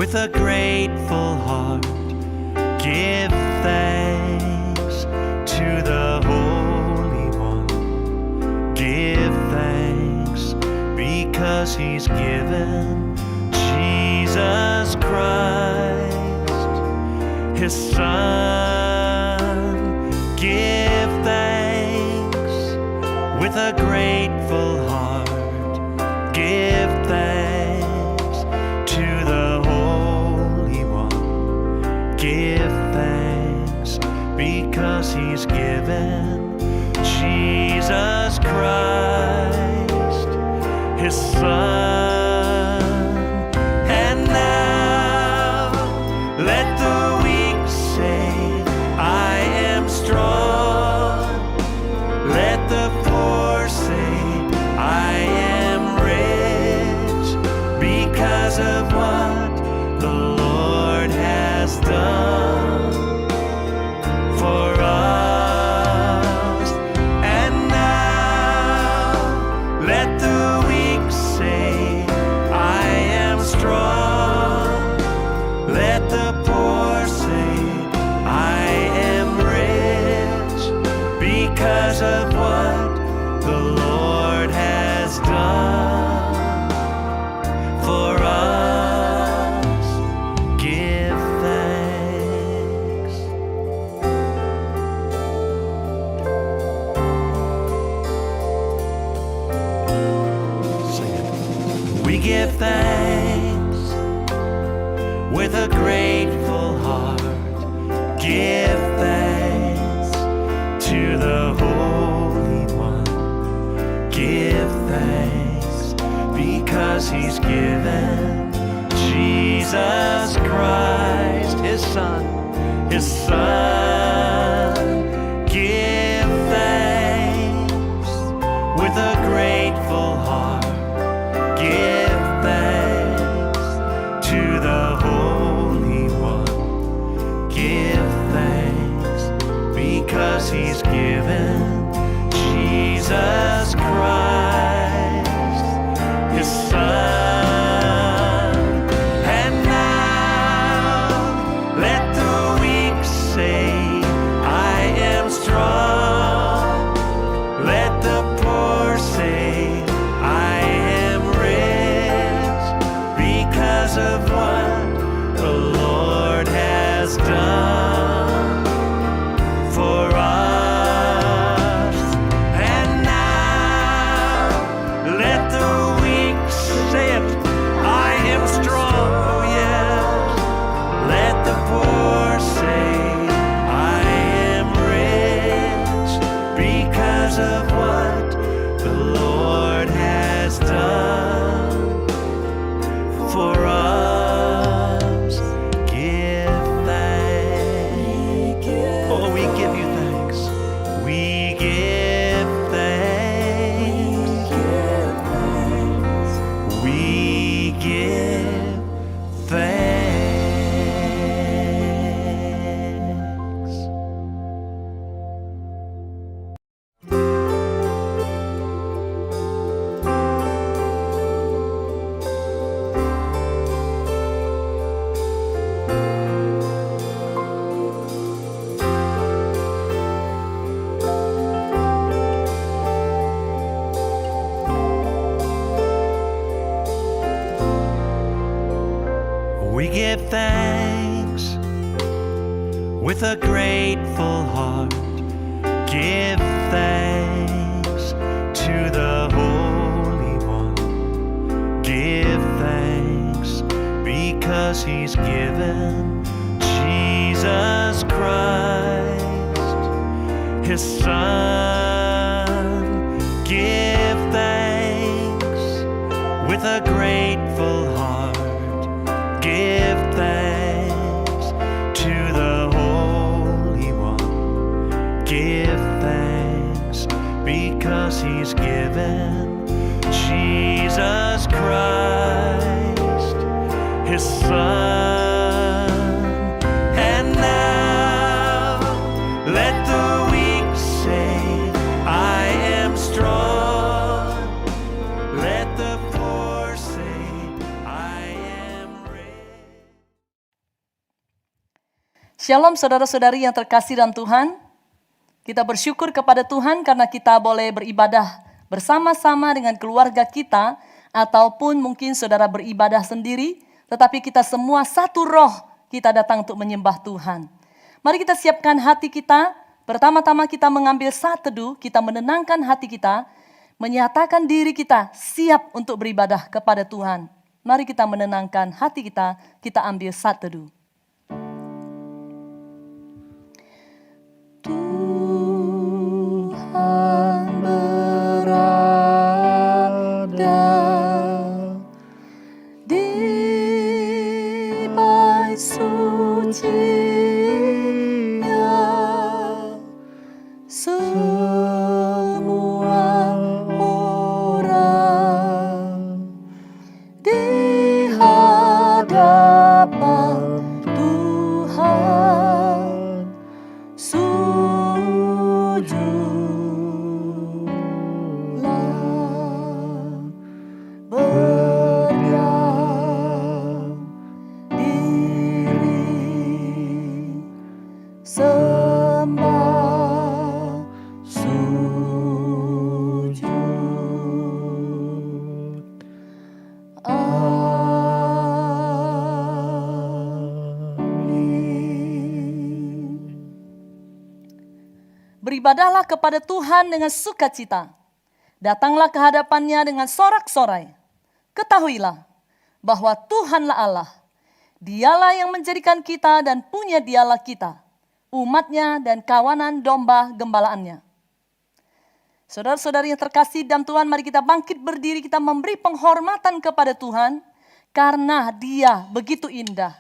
with a grateful heart, give thanks to the Holy One. Give thanks because He's given Jesus Christ, His Son. Give thanks with a grateful heart. Give thanks to the Holy One. Give thanks because He's given Jesus Christ, His Son. And now let the weak say, I am strong. Let the poor say, I am rich because of what the Lord has done for us. And now let the weak say, I am strong. Let the poor say, I am rich because of what the Lord has done for us. Give thanks. Sing it. We give thanks with a grateful heart. Give thanks to the Holy One. Give thanks because He's given Jesus Christ, His Son, His Son. Give thanks with a grateful heart. Give thanks to the Holy One. Give thanks because He's given Jesus Christ, His Son. And now let the weak say, I am strong. Let the poor say, I am rich because of what the Lord has done for us. And now let the weak say it, I am strong, oh yes. Let the poor say, I am rich because of what the Lord has done for us. Give thanks. Oh, we give you thanks. We give thanks. We give thanks. We give thanks with a grateful heart. Give thanks to the Holy One. Give thanks because He's given Jesus Christ, His Son. Give thanks with a grateful heart. Give thanks to the Holy One. Give thanks because He's given Jesus Christ, His Son. And now let the weak say, I am strong. Let the poor say, I am rich. Shalom saudara-saudari yang terkasih dalam Tuhan. Kita bersyukur kepada Tuhan karena kita boleh beribadah bersama-sama dengan keluarga kita, ataupun mungkin saudara beribadah sendiri, tetapi kita semua satu roh, kita datang untuk menyembah Tuhan. Mari kita siapkan hati kita. Pertama-tama kita mengambil saat teduh, kita menenangkan hati kita, menyatakan diri kita siap untuk beribadah kepada Tuhan. Mari kita menenangkan hati kita, kita ambil saat teduh. Tuhan berada di bait suci-Nya, semua orang di hadapan Tuhan sujudlah, berdiam diri, sembah sujud. Beribadahlah kepada Tuhan dengan sukacita. Datanglah ke hadapannya dengan sorak-sorai. Ketahuilah bahwa Tuhanlah Allah. Dialah yang menjadikan kita dan punya dialah kita, umatnya dan kawanan domba gembalaannya. Saudara-saudari yang terkasih dalam Tuhan, mari kita bangkit berdiri, kita memberi penghormatan kepada Tuhan, karena Dia begitu indah.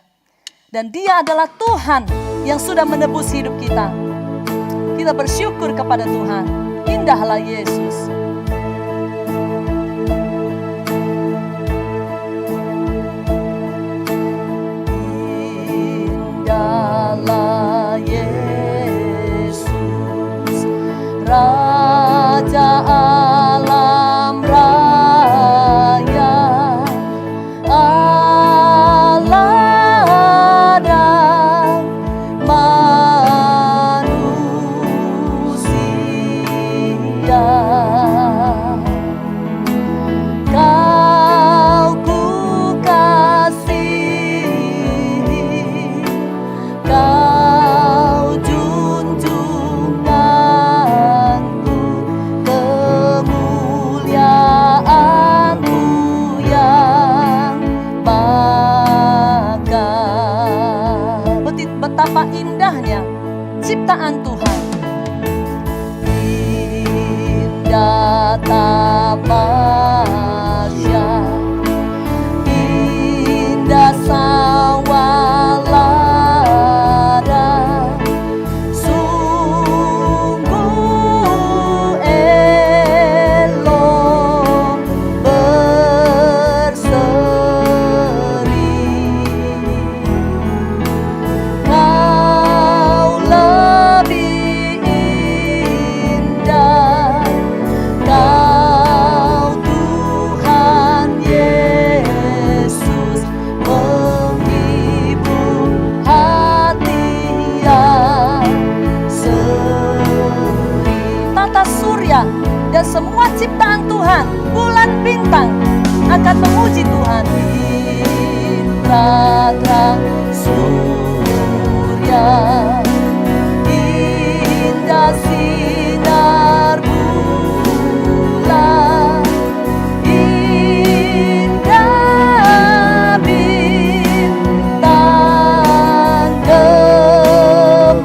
Dan Dia adalah Tuhan yang sudah menebus hidup kita. Kita bersyukur kepada Tuhan. Indahlah Yesus. Indahlah Yesus, Raja alam raya, Allah dan manusia. Kau ku kasihi, Kau junjung anggun, kemuliaanmu yang bakal. Betapa indahnya ciptaan Tuhan. Indah tamasya, indah sawalada, sungguh elok berseri. Kau lebih indah, Kau Tuhan Yesus, menghibur hati yang sedih. Tata surya dan semua ciptaan Tuhan, bulan bintang akan memuji Tuhan. Indra terang surya, indah sinar bulan, indah bintang gemerlap.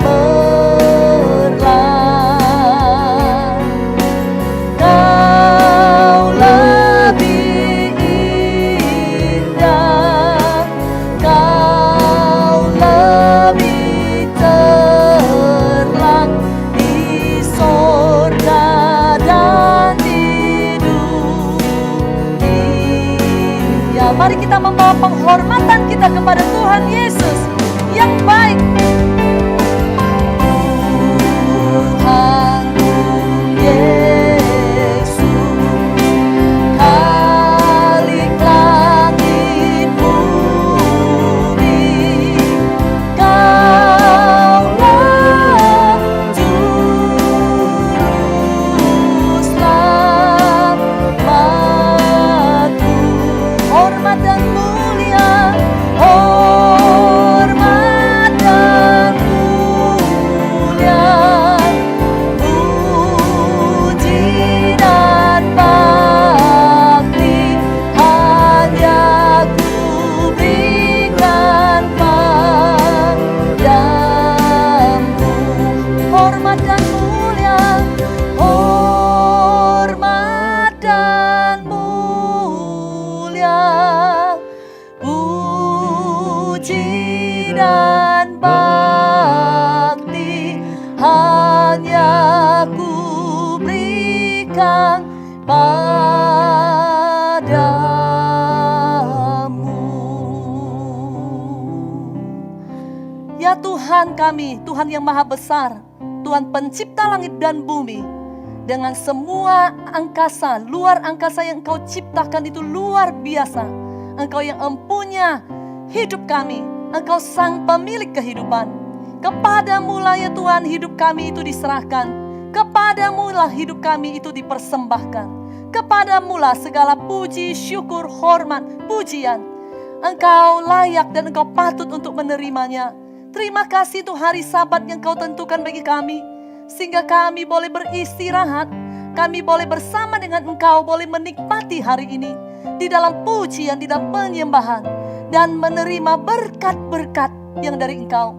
Kau lebih indah, Kau lebih terang di sorga dan di dunia. Mari kita membawa penghormatan kita kepada Tuhan Yesus yang baik. Tuhan Yesus, Khalik langit bumi, Kau suci dan bakti hanya ku berikan padamu. Ya Tuhan kami, Tuhan yang maha besar, Tuhan pencipta langit dan bumi, dengan semua angkasa, luar angkasa yang Engkau ciptakan itu luar biasa. Engkau yang empunya hidup kami, Engkau sang pemilik kehidupan. Kepadamu lah ya Tuhan hidup kami itu diserahkan, kepadamu lah hidup kami itu dipersembahkan, kepadamu lah segala puji, syukur, hormat, pujian. Engkau layak dan Engkau patut untuk menerimanya. Terima kasih untuk hari Sabat yang Kau tentukan bagi kami, sehingga kami boleh beristirahat, kami boleh bersama dengan Engkau, boleh menikmati hari ini di dalam pujian, di dalam penyembahan, dan menerima berkat-berkat yang dari Engkau.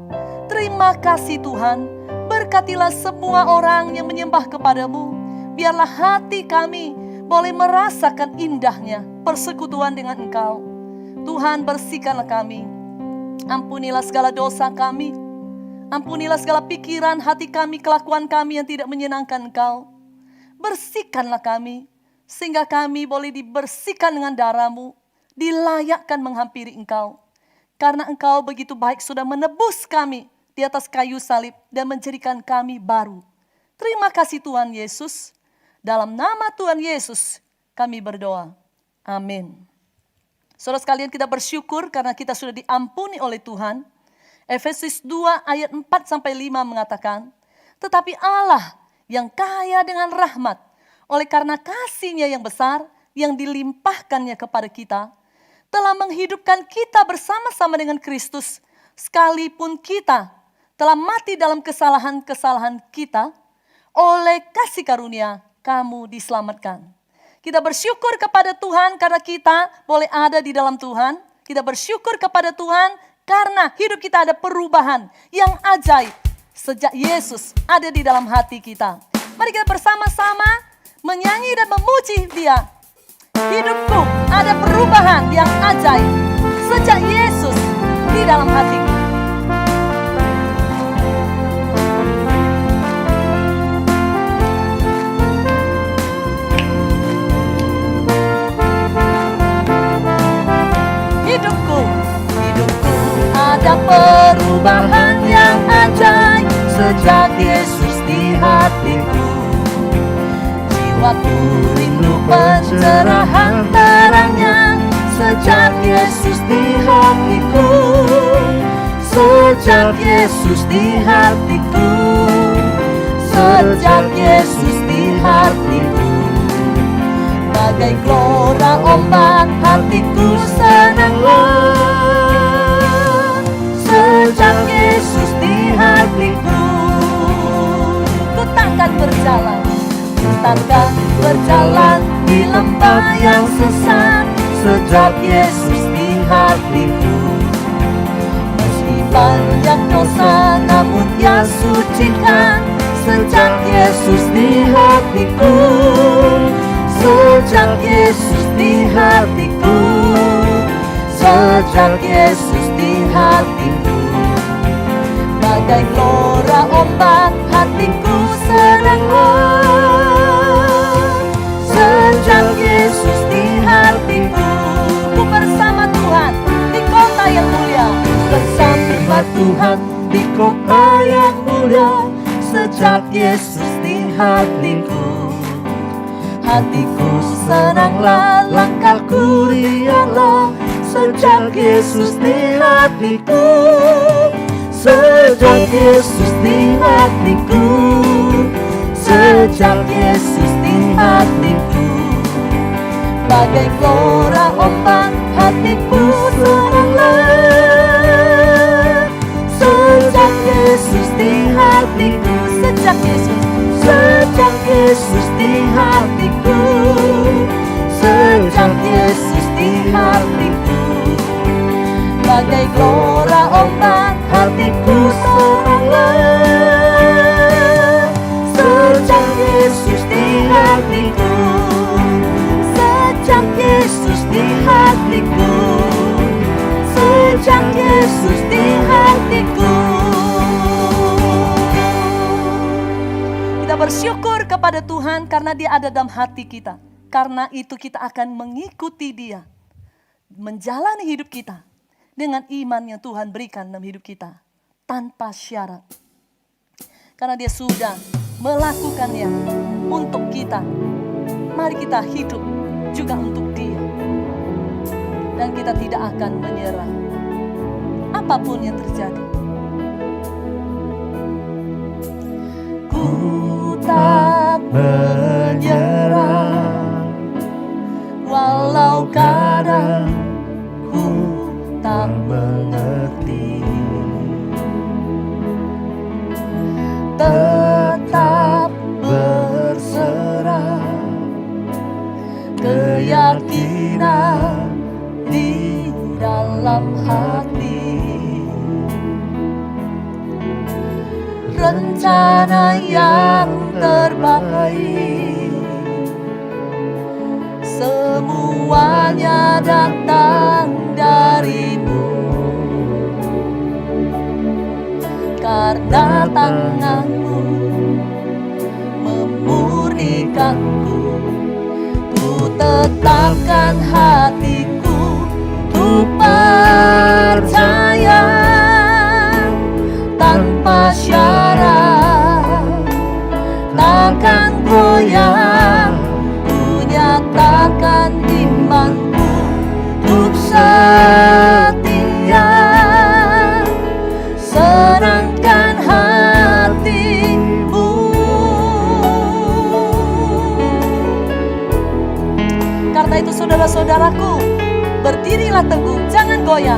Terima kasih Tuhan, berkatilah semua orang yang menyembah kepadamu. Biarlah hati kami boleh merasakan indahnya persekutuan dengan Engkau. Tuhan, bersihkanlah kami, ampunilah segala dosa kami, ampunilah segala pikiran, hati kami, kelakuan kami yang tidak menyenangkan Engkau. Bersihkanlah kami, sehingga kami boleh dibersihkan dengan darah-Mu, dilayakkan menghampiri Engkau. Karena Engkau begitu baik sudah menebus kami di atas kayu salib dan menjadikan kami baru. Terima kasih Tuhan Yesus. Dalam nama Tuhan Yesus kami berdoa. Amin. Saudara sekalian, kita bersyukur karena kita sudah diampuni oleh Tuhan. Efesus 2 ayat 4-5 mengatakan, tetapi Allah yang kaya dengan rahmat, oleh karena kasih-Nya yang besar, yang dilimpahkannya kepada kita, telah menghidupkan kita bersama-sama dengan Kristus, sekalipun kita telah mati dalam kesalahan-kesalahan kita, oleh kasih karunia kamu diselamatkan. Kita bersyukur kepada Tuhan karena kita boleh ada di dalam Tuhan. Kita bersyukur kepada Tuhan karena hidup kita ada perubahan yang ajaib sejak Yesus ada di dalam hati kita. Mari kita bersama-sama menyanyi dan memuji Dia. Hidupku ada perubahan yang ajaib sejak Yesus di dalam hatiku. Hidupku ada perubahan yang ajaib sejak Yesus di hatiku. Jiwaku rindu pencerahan terangnya sejak Yesus di hatiku. Sejak Yesus di hatiku. Sejak Yesus di hatiku. Bagai gelora ombak hatiku senanglah. Sejak Yesus di hatiku. Ku takkan berjalan di lembah yang sesat. Sejak Yesus di hatiku. Meski banyak dosa namun Dia sucikan. Sejak Yesus di hatiku. Sejak Yesus di hatiku. Sejak Yesus di hatiku. Bagai gelora ombak hatiku senanglah. Sejak Yesus di hatiku. Ku bersama Tuhan di kota yang mulia. Bersama Tuhan di kota yang mulia. Sejak Yesus di hatiku. Hatiku senanglah, langkahku rianglah. Sejak Yesus di hatiku. Sejak Yesus di hatiku. Sejak Yesus di hatiku. Bagai gelora ombak hatiku senanglah. Sejak Yesus di hatiku. Sejak Yesus. Sejak Yesus di hatiku. Sejak Yesus di hatiku. Bagai gelora ombak hatiku senanglah. Sejak Yesus di hatiku. Sejak Yesus di hatiku. Sejak Yesus Yesus di hatiku. Kita bersyukur kepada Tuhan karena Dia ada dalam hati kita. Karena itu kita akan mengikuti Dia, menjalani hidup kita dengan iman yang Tuhan berikan dalam hidup kita tanpa syarat. Karena Dia sudah melakukannya untuk kita. Mari kita hidup juga untuk Dia. Dan kita tidak akan menyerah apapun yang terjadi. Ku tak menyerah, walau kadang ku tak mengerti. Tetap berserah, keyakinan di dalam hati. Rencana yang terbaik semuanya datang darimu. Karena tanganmu memurnikanku, ku tetapkan hatiku untuk percaya tanpa syarat, takkan goyah. Ku nyatakan imanku untuk setia, senangkan hatimu. Karena itu saudara-saudaraku, berdirilah teguh, jangan goyah.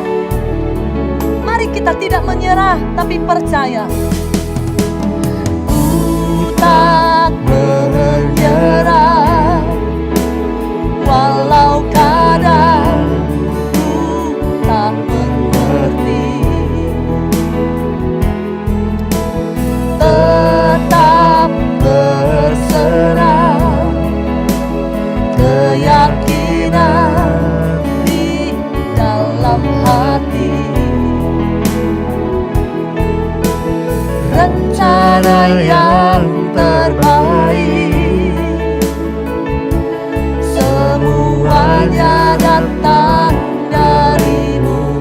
Mari kita tidak menyerah, tapi percaya. Ku tak menyerah, walau kadang ku tak mengerti. Tetap berserah, keyakinan di dalam hati. Rencana yang terbaik semuanya datang darimu.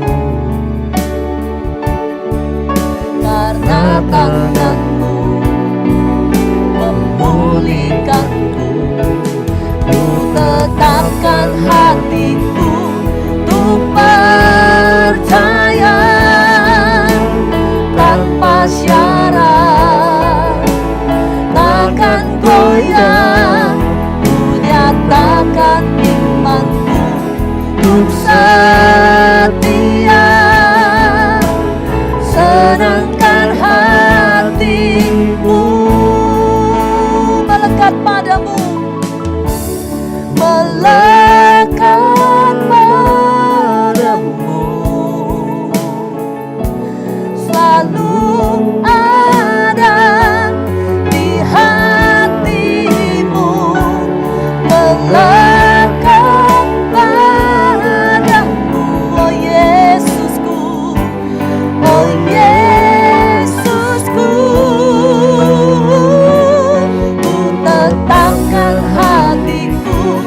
Karena tanganmu memulihkanku, ku tetapkan hatiku untuk percaya tanpa syarat, takkan goyah. Ku nyatakan imanku untuk setia, senangkan hatimu. Melekat padamu, melekat padamu, selalu ada di hatimu. Melekat padamu, oh Yesusku, oh Yesusku. Ku tetapkan hatiku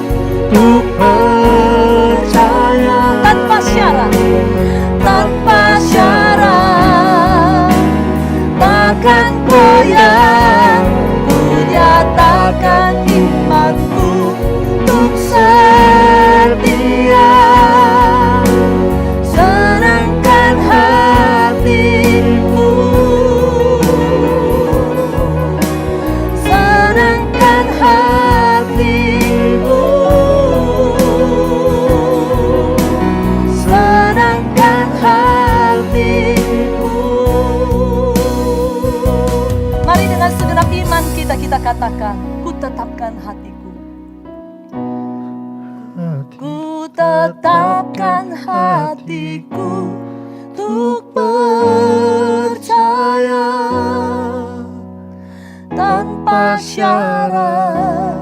untuk percaya tanpa syarat, tanpa syarat, takkan goyah. Ku nyatakan imanku untuk setia, senangkan hatimu, senangkan hatimu, senangkan hatimu. Mari dengan segenap iman kita katakan, ku tetapkan hatiku. Ku tetapkan hatiku untuk percaya tanpa syarat,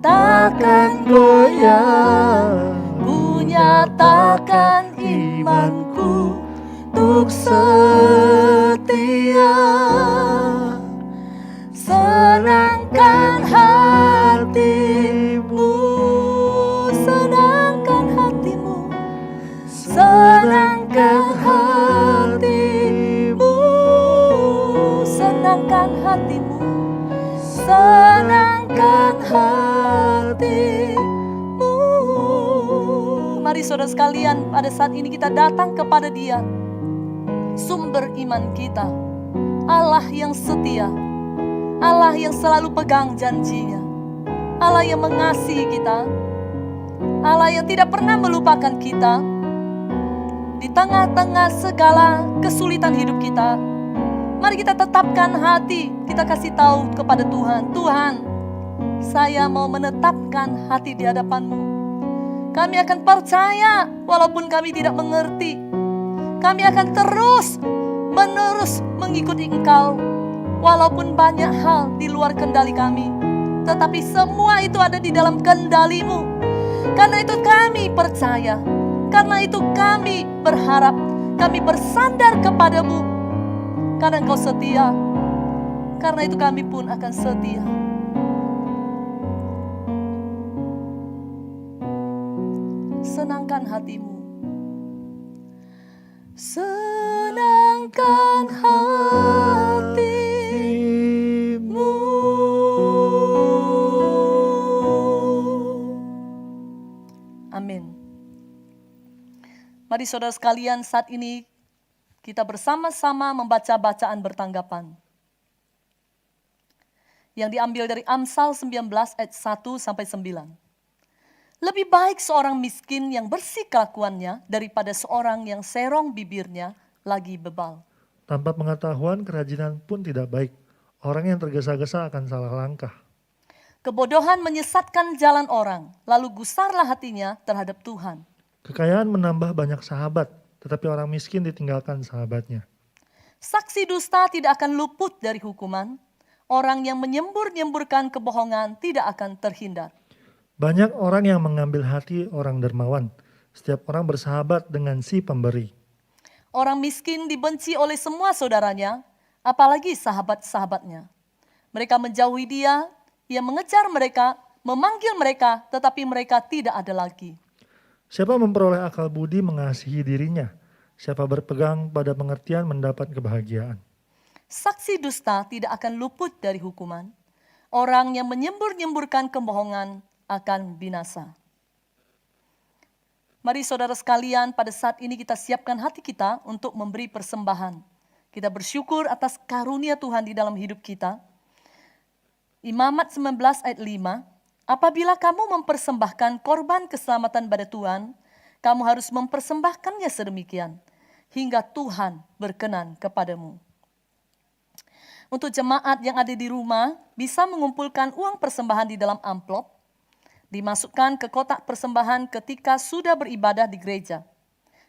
takkan goyah. Ku nyatakan imanku untuk setia. Senangkan hatimu, senangkan hatimu, senangkan hatimu, senangkan hatimu, senangkan hatimu. Mari saudara sekalian, pada saat ini kita datang kepada Dia, sumber iman kita, Allah yang setia, Allah yang selalu pegang janjinya, Allah yang mengasihi kita, Allah yang tidak pernah melupakan kita. Di tengah-tengah segala kesulitan hidup kita, mari kita tetapkan hati, kita kasih tahu kepada Tuhan, Tuhan, saya mau menetapkan hati di hadapan-Mu. Kami akan percaya walaupun kami tidak mengerti. Kami akan terus-menerus mengikuti Engkau. Walaupun banyak hal di luar kendali kami, tetapi semua itu ada di dalam kendali-Mu. Karena itu kami percaya, karena itu kami berharap, kami bersandar kepada-Mu. Karena Engkau setia, karena itu kami pun akan setia. Senangkan hatimu, senangkan hatimu. Amin. Mari saudara sekalian, saat ini kita bersama-sama membaca bacaan bertanggapan yang diambil dari Amsal 19 ayat 1-9. Lebih baik seorang miskin yang bersih kelakuannya daripada seorang yang serong bibirnya lagi bebal. Tanpa pengetahuan, kerajinan pun tidak baik. Orang yang tergesa-gesa akan salah langkah. Kebodohan menyesatkan jalan orang, lalu gusarlah hatinya terhadap Tuhan. Kekayaan menambah banyak sahabat, tetapi orang miskin ditinggalkan sahabatnya. Saksi dusta tidak akan luput dari hukuman. Orang yang menyembur-nyemburkan kebohongan tidak akan terhindar. Banyak orang yang mengambil hati orang dermawan. Setiap orang bersahabat dengan si pemberi. Orang miskin dibenci oleh semua saudaranya, apalagi sahabat-sahabatnya. Mereka menjauhi dia, ia mengejar mereka, memanggil mereka, tetapi mereka tidak ada lagi. Siapa memperoleh akal budi mengasihi dirinya. Siapa berpegang pada pengertian mendapat kebahagiaan. Saksi dusta tidak akan luput dari hukuman. Orang yang menyembur-nyemburkan kebohongan akan binasa. Mari saudara sekalian, pada saat ini kita siapkan hati kita untuk memberi persembahan. Kita bersyukur atas karunia Tuhan di dalam hidup kita. Imamat 19 ayat 5, apabila kamu mempersembahkan korban keselamatan pada Tuhan, kamu harus mempersembahkannya sedemikian, hingga Tuhan berkenan kepadamu. Untuk jemaat yang ada di rumah, bisa mengumpulkan uang persembahan di dalam amplop, dimasukkan ke kotak persembahan ketika sudah beribadah di gereja,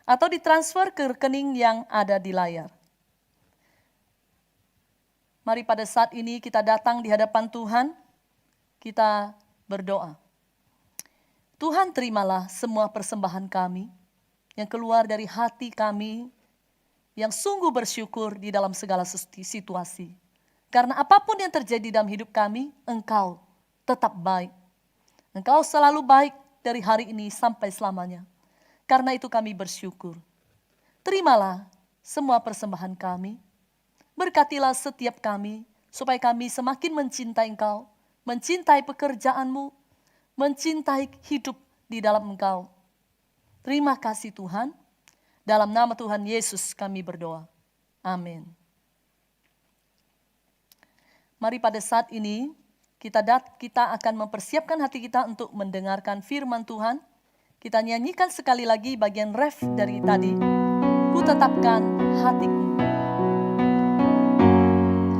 atau ditransfer ke rekening yang ada di layar. Mari pada saat ini kita datang di hadapan Tuhan, kita berdoa. Tuhan, terimalah semua persembahan kami yang keluar dari hati kami yang sungguh bersyukur di dalam segala situasi. Karena apapun yang terjadi dalam hidup kami, Engkau tetap baik. Engkau selalu baik dari hari ini sampai selamanya. Karena itu kami bersyukur. Terimalah semua persembahan kami. Berkatilah setiap kami, supaya kami semakin mencintai Engkau, mencintai pekerjaan-Mu, mencintai hidup di dalam Engkau. Terima kasih Tuhan. Dalam nama Tuhan Yesus kami berdoa. Amin. Mari pada saat ini kita akan mempersiapkan hati kita untuk mendengarkan firman Tuhan. Kita nyanyikan sekali lagi bagian ref dari tadi. Ku tetapkan hatiku.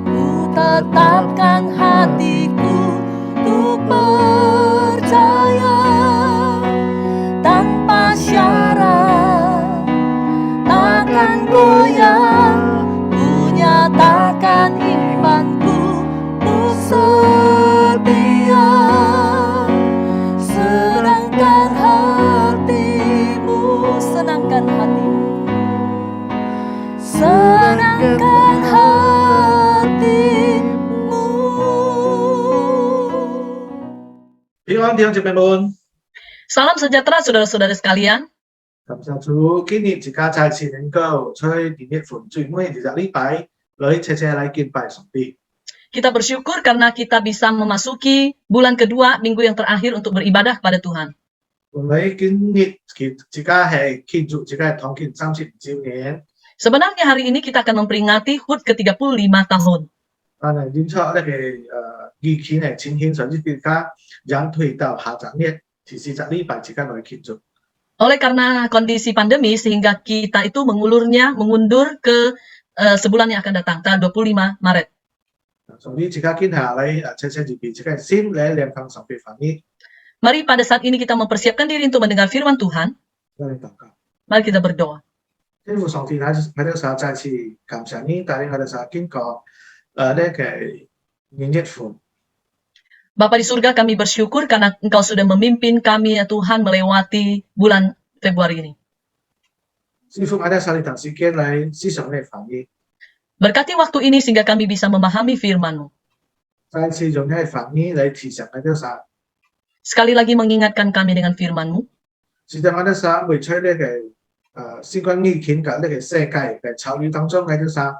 Ku tetapkan hatiku untuk percaya tanpa syarat, takkan goyah, ku nyatakan imanku untuk setia. Senangkan hatimu, senangkan hatimu. Shalom弟兄姐妹們， Salam sejahtera saudara-saudara sekalian. 感謝主，今日自家再次能夠在年月份最尾2日禮拜來車來敬拜上帝。 Kita bersyukur karena kita bisa memasuki bulan kedua, minggu yang terakhir untuk beribadah kepada Tuhan. 本來今日自家係慶祝自家堂慶30周年， Sebenarnya hari ini kita akan memperingati HUT ke-35 tahun. 但係演出呢個意見係情形上，自家讓推到下集日第4日禮拜自家來慶祝。 Oleh karena kondisi pandemi sehingga kita itu mengundur ke sebulan yang akan datang, tanggal 25 Maret. 所以自家見下嚟車預備自家先嚟兩堂上帝翻譯， Mari pada saat ini kita mempersiapkan diri untuk mendengar firman Tuhan. 嚟禱告。 Mari kita berdoa. 天父上帝喺度時候再次感謝你帶領我哋時候經過呢個年月份。 Bapa di surga, kami bersyukur karena Engkau sudah memimpin kami ya Tuhan melewati bulan Februari ini. 師傅，我哋使你同時間嚟思想嘅翻譯， Berkati waktu ini sehingga kami bisa memahami firman-Mu. 再次用呢個翻譯嚟提醒我哋時候， Sekali lagi mengingatkan kami dengan firman-Mu. 是當我哋時候未出呢個新冠疫情嘅呢個世界嘅潮流當中，我哋時候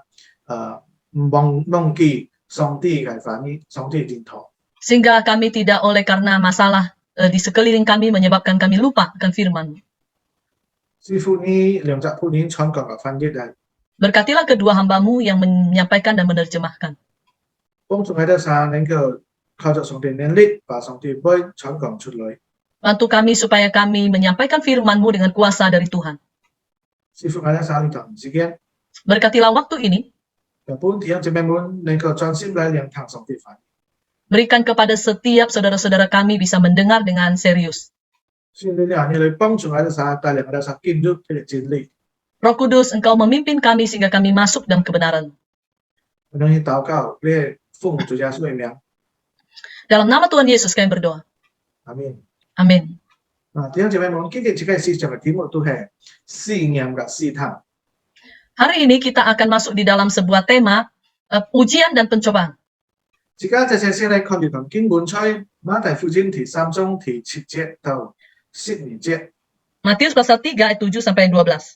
唔忘記上帝嘅翻譯，上帝嘅領導。 Sehingga kami tidak oleh karena masalah di sekeliling kami menyebabkan kami lupa akan firman-Mu. 師傅，你兩隻僕人傳講嘅翻譯嚟， Berkatilah kedua hamba-Mu yang menyampaikan dan menerjemahkan. 幫助我哋時候能夠靠着上帝能力，把上帝杯傳講出來。 Bantu kami supaya kami menyampaikan firman-Mu dengan kuasa dari Tuhan. 師傅，我哋使你同時間， Berkatilah waktu ini, 日本弟兄姊妹們能夠專心嚟兩堂上帝翻譯。 berikan kepada setiap saudara-saudara kami bisa mendengar dengan serius. 先你哋嚟幫助我哋時候帶領我哋時候進入呢個真理。 Roh Kudus, Engkau memimpin kami sehingga kami masuk dalam kebenaran. 我哋去禱告，呢奉主耶穌嘅名， Dalam nama Tuhan Yesus kami berdoa. 阿門。 Amin. 弟兄姊妹們，今日自己思想嘅題目都係試驗嘅試探。 Hari ini kita akan masuk di dalam sebuah tema ujian dan pencobaan. 自家隻先嚟看住同經本出馬太福音第3章第7節到12節。 Matius pasal 3 ayat 7 sampai 12.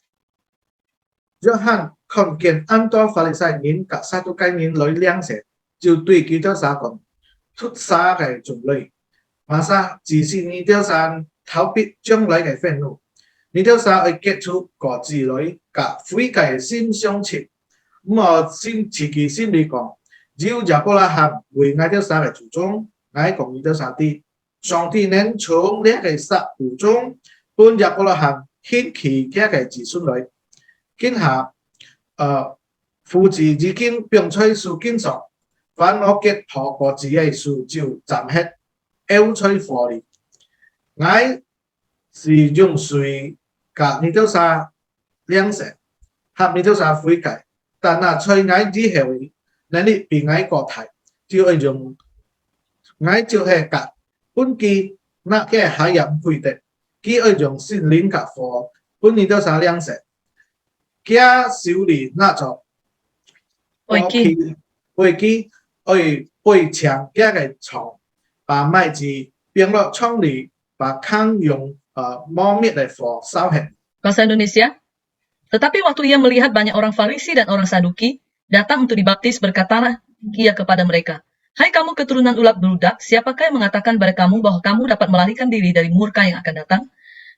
約翰看見很多法利賽人及撒都該人來領食，就對基督講：出沙嘅種類，馬撒只是你哋神逃避將來嘅憤怒，你哋神會結出個子女及悔改嘅心相切。咁我先自己心裏講。 只要亞伯拉罕為我哋神嘅祖宗，我講你哋神啲，上帝能從呢個撒父中幫亞伯拉罕獻其他嘅子孫來，今下父子已經並在樹根上，凡我結託個子嘅樹就斬hết，拗在火裏。我是用水甲你哋神兩食，合你哋神悔改，但那在我之後。 那你俾我個題，就係用我就係夾本機那嘅海洋配的，佢係用先靈夾火，本年都三兩成，加少年那就為基去背牆加嘅床，把麥子變落倉裏，把糠用磨滅嘅火燒hết。 Bahasa Indonesia. Tetapi waktu ia melihat banyak orang Farisi dan orang Saduki datang untuk dibaptis, berkatalah ia kepada mereka, "Hai kamu keturunan ulat beludak, siapakah yang mengatakan pada kamu bahwa kamu dapat melarikan diri dari murka yang akan datang?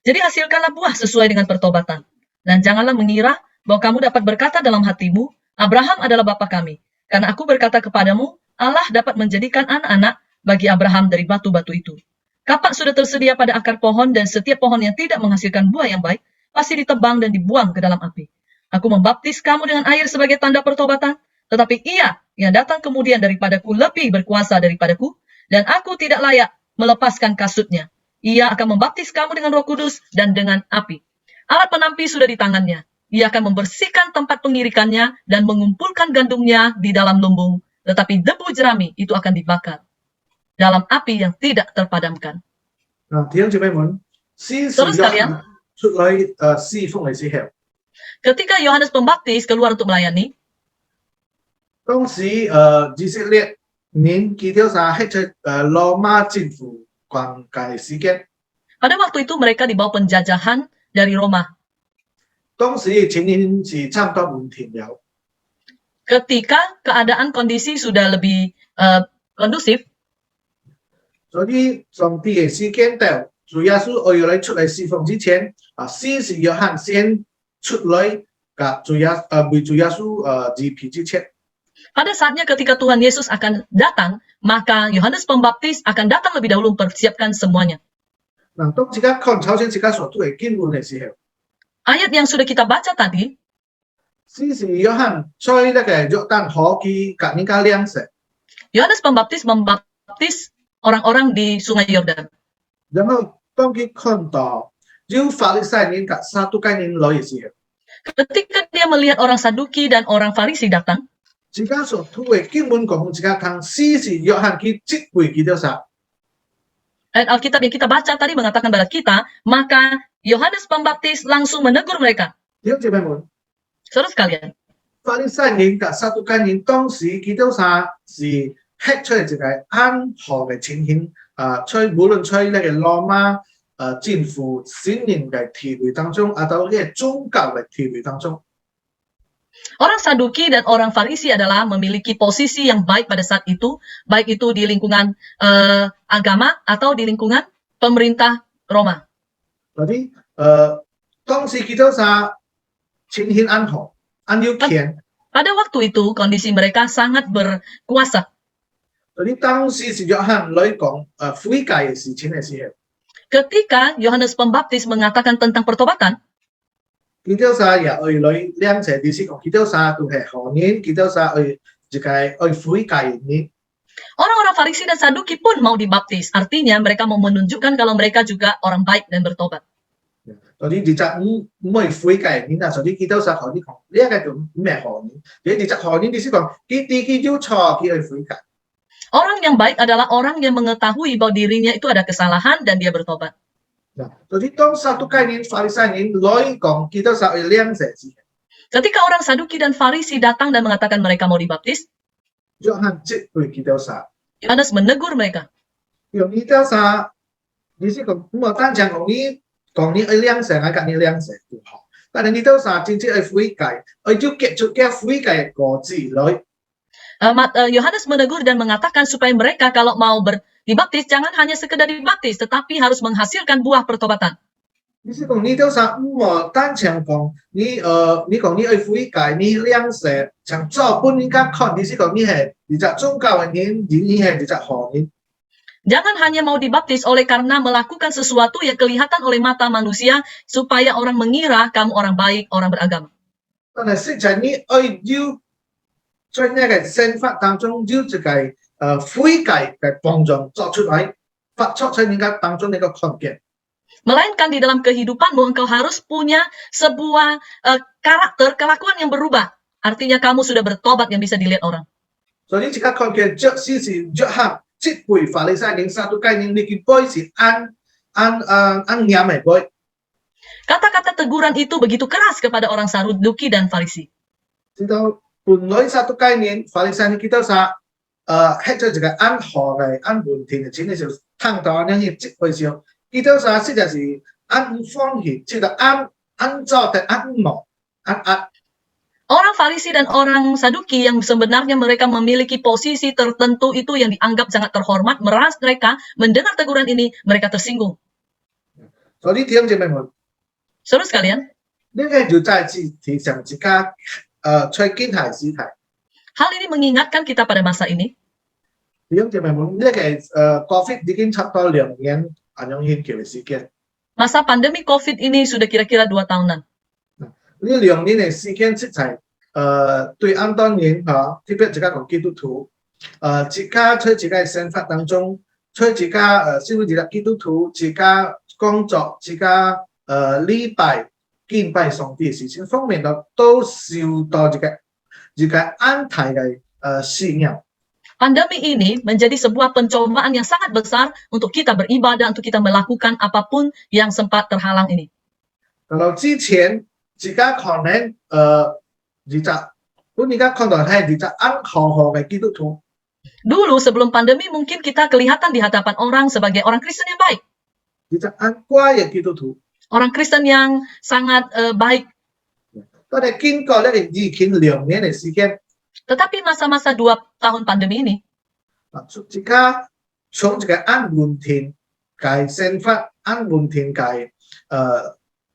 Jadi hasilkanlah buah sesuai dengan pertobatan. Dan janganlah mengira bahwa kamu dapat berkata dalam hatimu, Abraham adalah bapa kami. Karena aku berkata kepadamu, Allah dapat menjadikan anak-anak bagi Abraham dari batu-batu itu. Kapak sudah tersedia pada akar pohon dan setiap pohon yang tidak menghasilkan buah yang baik pasti ditebang dan dibuang ke dalam api. Aku membaptis kamu dengan air sebagai tanda pertobatan, tetapi ia yang datang kemudian daripadaku lebih berkuasa daripadaku, dan aku tidak layak melepaskan kasutnya. Ia akan membaptis kamu dengan Roh Kudus dan dengan api. Alat penampi sudah di tangannya. Ia akan membersihkan tempat pengirikannya dan mengumpulkan gandumnya di dalam lumbung, tetapi debu jerami itu akan dibakar dalam api yang tidak terpadamkan." Terus sekalian, ketika Yohanes Pembaptis keluar untuk melayani, 當時以色列人記得晒喺羅馬政府關界事件。 Pada waktu itu mereka di bawah penjajahan dari Roma. 當時情形是差唔多緩停了， Ketika keadaan kondisi sudah lebih kondusif, 所以上帝嘅事件到主耶穌愛嚟出嚟侍奉之前，先是約翰先出嚟，為主耶穌治皮之前。 pada saatnya ketika Tuhan Yesus akan datang, maka Yohanes Pembaptis akan datang lebih dahulu mempersiapkan semuanya. 嗱，當自家看頭先自家所讀嘅經文嘅時候， Ayat yang sudah kita baca tadi, 先是約翰在呢個約旦河嘅隔年加兩石， Yohanes Pembaptis membaptis orang-orang di Sungai Yordan. 然後當佢看到有法利賽人及撒都該人來嘅時候， Ketika dia melihat orang Saduki dan orang Farisi datang, 自家所讀嘅經文講自家聽，先是約翰佢即會記得晒。 ayat Alkitab yang kita baca tadi mengatakan pada kita, maka Yohanes Pembaptis langsung menegur mereka. 弟兄姊妹們， Saudara sekalian, 法利賽人及撒都該人當時記得晒是吃出嚟就係安河嘅情形，無論在呢個羅馬政府新年嘅體會當中，到呢個宗教嘅體會當中。 orang Saduki dan orang Farisi adalah memiliki posisi yang baik pada saat itu, baik itu di lingkungan agama atau di lingkungan pemerintah Roma. 嗰啲當時記得晒情形安河安要權， Pada waktu itu kondisi mereka sangat berkuasa. 嗰啲當時是約翰來講悔改嘅事情嘅時候， Ketika Yohanes Pembaptis mengatakan tentang pertobatan, 記得晒也愛來兩者啲事講，記得晒都係何年，記得晒愛就係愛悔改嘅年。 orang-orang Farisi dan Saduki pun mau dibaptis. Artinya mereka mau menunjukkan kalau mereka juga orang baik dan bertobat. 嗰啲唔係悔改嘅年啊，所以記得晒何年講，呢一個就唔係何年，你何年啲事講，佢要錯，佢愛悔改。 Orang yang baik adalah orang yang mengetahui bahwa dirinya itu ada kesalahan dan dia bertobat. 所以當撒都該人、法利賽人來講，記得晒愛兩者事。 Ketika orang Saduki dan Farisi datang dan mengatakan mereka mau dibaptis, 約翰即會記得晒。 Yohanes menegur mereka. 用呢啲啥，你是講唔係單淨講你愛兩成，愛隔你兩成就好。但係呢啲啥真正愛悔改，愛要結出嘅悔改個字來。 Yohanes menegur dan mengatakan supaya mereka kalau mau dibaptis jangan hanya sekedar dibaptis, tetapi harus menghasilkan buah pertobatan. 你是講呢啲啥唔係單淨講你講你愛悔改，你兩成，像做本應該看你是講你係你隻宗教嘅人，你係你隻何人。 Jangan hanya mau dibaptis oleh karena melakukan sesuatu yang kelihatan oleh mata manusia supaya orang mengira kamu orang baik, orang beragama. 但係實際你愛要在呢個生活當中要這個悔改嘅幫助作出來，發出在你嘅當中呢個看見。 Melainkan di dalam kehidupanmu engkau harus punya sebuah karakter, kelakuan yang berubah. Artinya kamu sudah bertobat yang bisa dilihat orang. 所以即刻看見這是約翰即輩法利賽人、撒都該人，你嘅杯是按嚴嘅杯。 Kata-kata teguran itu begitu keras kepada orang Saduki dan Farisi. 知道本來撒都該人、法利賽人記得晒吃咗這個按河嘅、按門田嘅錢嘅時候，聽到呢啲即輩時候，記得晒實在是按方言，即係按照嘅按模按。 Orang Farisi dan orang Saduki yang sebenarnya mereka memiliki posisi tertentu itu yang dianggap sangat terhormat, mereka mendengar teguran ini, mereka tersinggung. 所以弟兄姐妹們， Saudara sekalian, 呢個就再次提醒自家在經題事題。 hal ini mengingatkan kita pada masa ini. 弟兄姐妹們，呢個COVID 已經差唔多2年影響嘅事件。 Masa pandemi COVID ini sudah kira-kira 2 tahunan. 呢2年嘅事件實在對安當年特別自家講基督徒自家在自家嘅生活當中，在自家成為自家基督徒，自家工作，自家禮拜敬拜上帝嘅事情方面都受到自家安泰嘅信仰。 Pandemi ini menjadi sebuah pencobaan yang sangat besar untuk kita beribadah, untuk kita melakukan apapun yang sempat terhalang ini. Kalau 之前自家可能而家本而家看到係而家安好好嘅基督徒。Dulu sebelum pandemi mungkin kita kelihatan di hadapan orang sebagai orang Kristen yang baik. 你就按乖嘅基督徒， Orang Kristen yang sangat baik. 但係經過呢個2002年嘅時間， Tetapi masa-masa 2 tahun pandemi ini, 即刻從這個按問題嘅生活、按問題嘅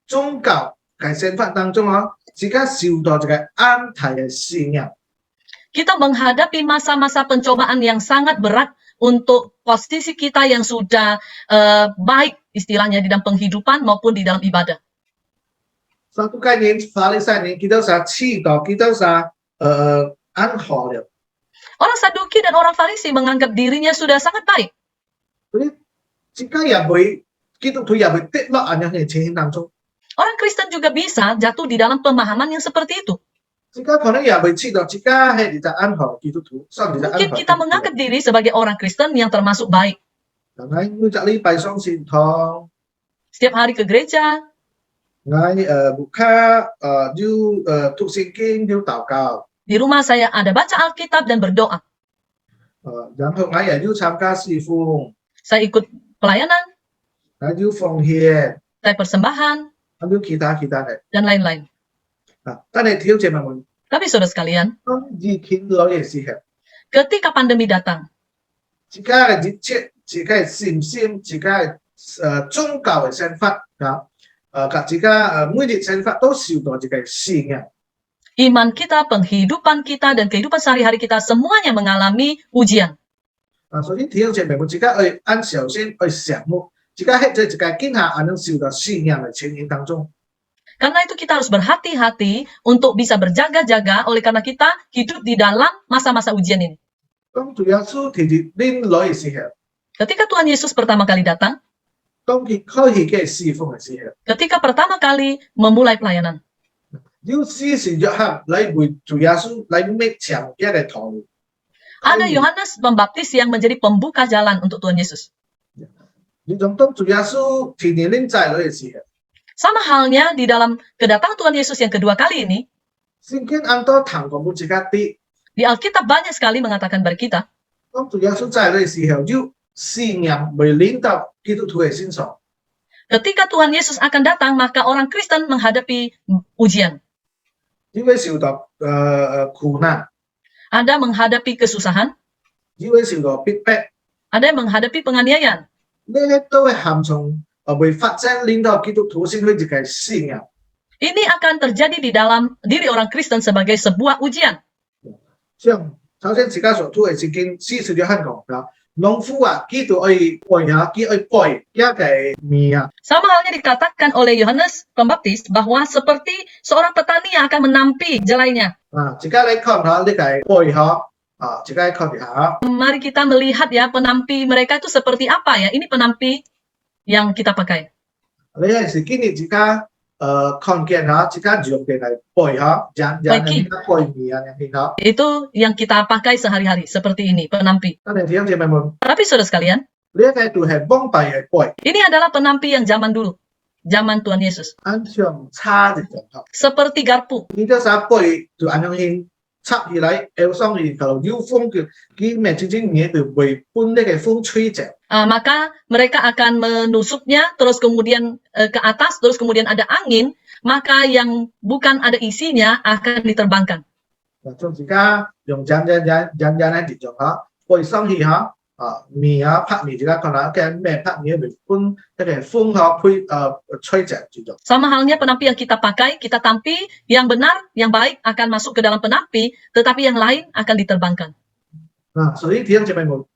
宗教嘅生活當中啊，即刻受到這個安提嘅試驗。 kita menghadapi masa-masa pencobaan yang sangat berat untuk posisi kita yang sudah baik istilahnya di dalam penghidupan maupun di dalam ibadah. Satu概念，法利賽人佢都係知道，佢都係安好了。 Orang Saduki dan orang Farisi menganggap dirinya sudah sangat baik. 所以即刻也會基督徒也會跌落咁樣嘅情形當中， Orang Kristen juga bisa jatuh di dalam pemahaman yang seperti itu. 即刻可能也會知道，即刻係你就安好基督徒，甚至就安好基 Mungkin 督 kita 徒。 menganggap diri sebagai orang Kristen yang termasuk baik. 但係每隻禮拜上線堂， Setiap hari ke gereja, 我牧卡要讀聖經要禱告， di rumah saya ada baca Alkitab dan berdoa. 然後我也要參加侍奉， Saya ikut pelayanan, 我要奉獻， saya persembahan, 我要其他嘅。 dan lain-lain. 但係挑戰問， Tapi saudara sekalian, 當疫情來嘅時候， ketika pandemi datang, 自家嘅熱切，自家嘅信心，自家嘅宗教嘅生活及自家每日生活都受到這個試驗。 iman kita, penghidupan kita, dan kehidupan sehari-hari kita semuanya mengalami ujian. 所以挑戰問，自家去按小心去想目，自家喺在自家經下能受到試驗嘅情形當中。 Karena itu kita harus berhati-hati untuk bisa berjaga-jaga oleh karena kita hidup di dalam masa-masa ujian ini. 當主耶穌提住拎來嘅時候， Ketika Tuhan Yesus pertama kali datang, 當佢開始嘅侍奉嘅時候， ketika pertama kali memulai pelayanan, 要施洗約翰嚟為主耶穌嚟搣牆一個道路。 ada Yohanes Pembaptis yang menjadi pembuka jalan untuk Tuhan Yesus. 你仲當主耶穌提住拎在來嘅時候， Sama halnya di dalam kedatangan Tuhan Yesus yang kedua kali ini, 聖經按多談過冇自家啲。 di Alkitab banyak sekali mengatakan kepada kita, 當主耶穌在來嘅時候，要試驗未領到基督徒嘅身上。 ketika Tuhan Yesus akan datang, maka orang Kristen menghadapi ujian. 因為受到苦難， Ada menghadapi kesusahan, 因為受到逼迫， ada yang menghadapi penganiayaan. 呢啲都係含從未發生領到基督徒先去自己試驗。 Ini akan terjadi di dalam diri orang Kristen sebagai sebuah ujian. 像首先自家所讀嘅聖經，施洗約翰講啦，農夫啊，佢就愛背下，佢愛背一個米啊， Sama halnya dikatakan oleh Yohanes Pembaptis bahwa seperti seorang petani yang akan menampi jelainya. 自家嚟看下呢個背下，自家看下， Mari kita melihat ya penampi mereka itu seperti apa ya. Ini penampi yang kita pakai. 你有陣時見你自家看見下，自家用嘅嚟背下，人哋背米啊，你睇下。 Itu yang kita pakai sehari-hari seperti ini penampi. 但係點解咪問？ Tapi saudara sekalian, 呢一個就係幫幣嘅背， ini adalah penampi yang zaman dulu. Zaman Tuhan Yesus. 按上叉嘅狀態。 Seperti garpu. 你啲啥背就按樣先插起來，有上去kalau 要風嘅，佢咪真正嘢就會搬呢個風吹走。 Maka mereka akan menusuknya, terus kemudian ke atas, terus kemudian ada angin, maka yang bukan ada isinya akan diterbangkan. 將自家用人嘅跌咗下，背上去下，面啊拍面自家看下嘅咩拍面咪搬一個風下吹走住咗。 Sama halnya penampi yang kita pakai, kita tampi, yang benar, yang baik akan masuk ke dalam penampi, tetapi yang lain akan diterbangkan. 所以點解咪問？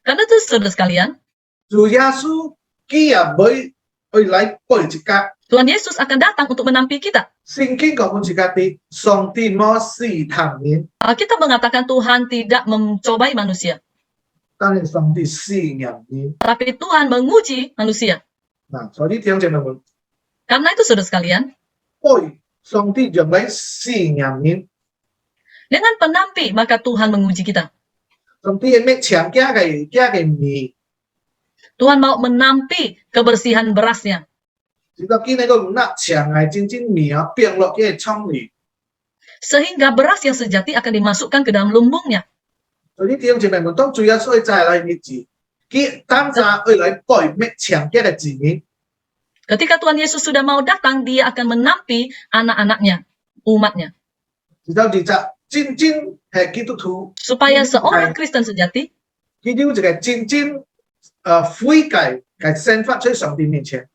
Karena itu saudara sekalian, 主耶穌佢也會去嚟背自家。 Tuhan Yesus akan datang untuk menampi kita. 聖經講自家啲上帝冇試探人， Kita mengatakan Tuhan tidak mencobai manusia, 但係上帝試驗人。 tapi Tuhan menguji manusia. 所以點解咪問？ Karena itu saudara sekalian, 背上帝用嚟試驗人。 dengan penampi maka Tuhan menguji kita. 上帝嘅咩牆加嘅米， Tuhan mau menampi kebersihan berasnya. 直到見呢個那牆係真正米啊變落嘅倉裏， Sehingga beras yang sejati akan dimasukkan ke dalam lumbungnya. 所以弟兄姐妹們，當主耶穌會再來日子，佢當下會來改滅強嘅嘅子民。 Ketika Tuhan Yesus sudah mau datang, dia akan menampi anak-anaknya, umatnya. 直到你就真正係基督徒， Supaya seorang Kristen sejati, 佢要一個真正悔改嘅生發在上帝面前，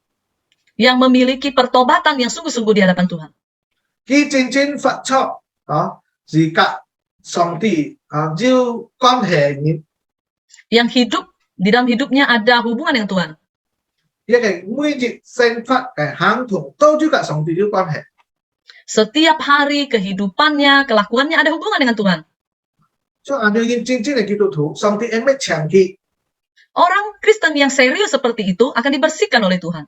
yang memiliki pertobatan yang sungguh-sungguh di hadapan Tuhan. 佢真正發出是甲上帝要關係嘅， Yang hidup, di dalam hidupnya ada hubungan dengan Tuhan. 一個每日生發嘅行動都要甲上帝有關係。 Setiap hari kehidupannya, kelakuannya ada hubungan dengan Tuhan. 所以按照真正嘅基督徒，上帝會強佢， Orang Kristen yang serius seperti itu akan dibersihkan oleh Tuhan.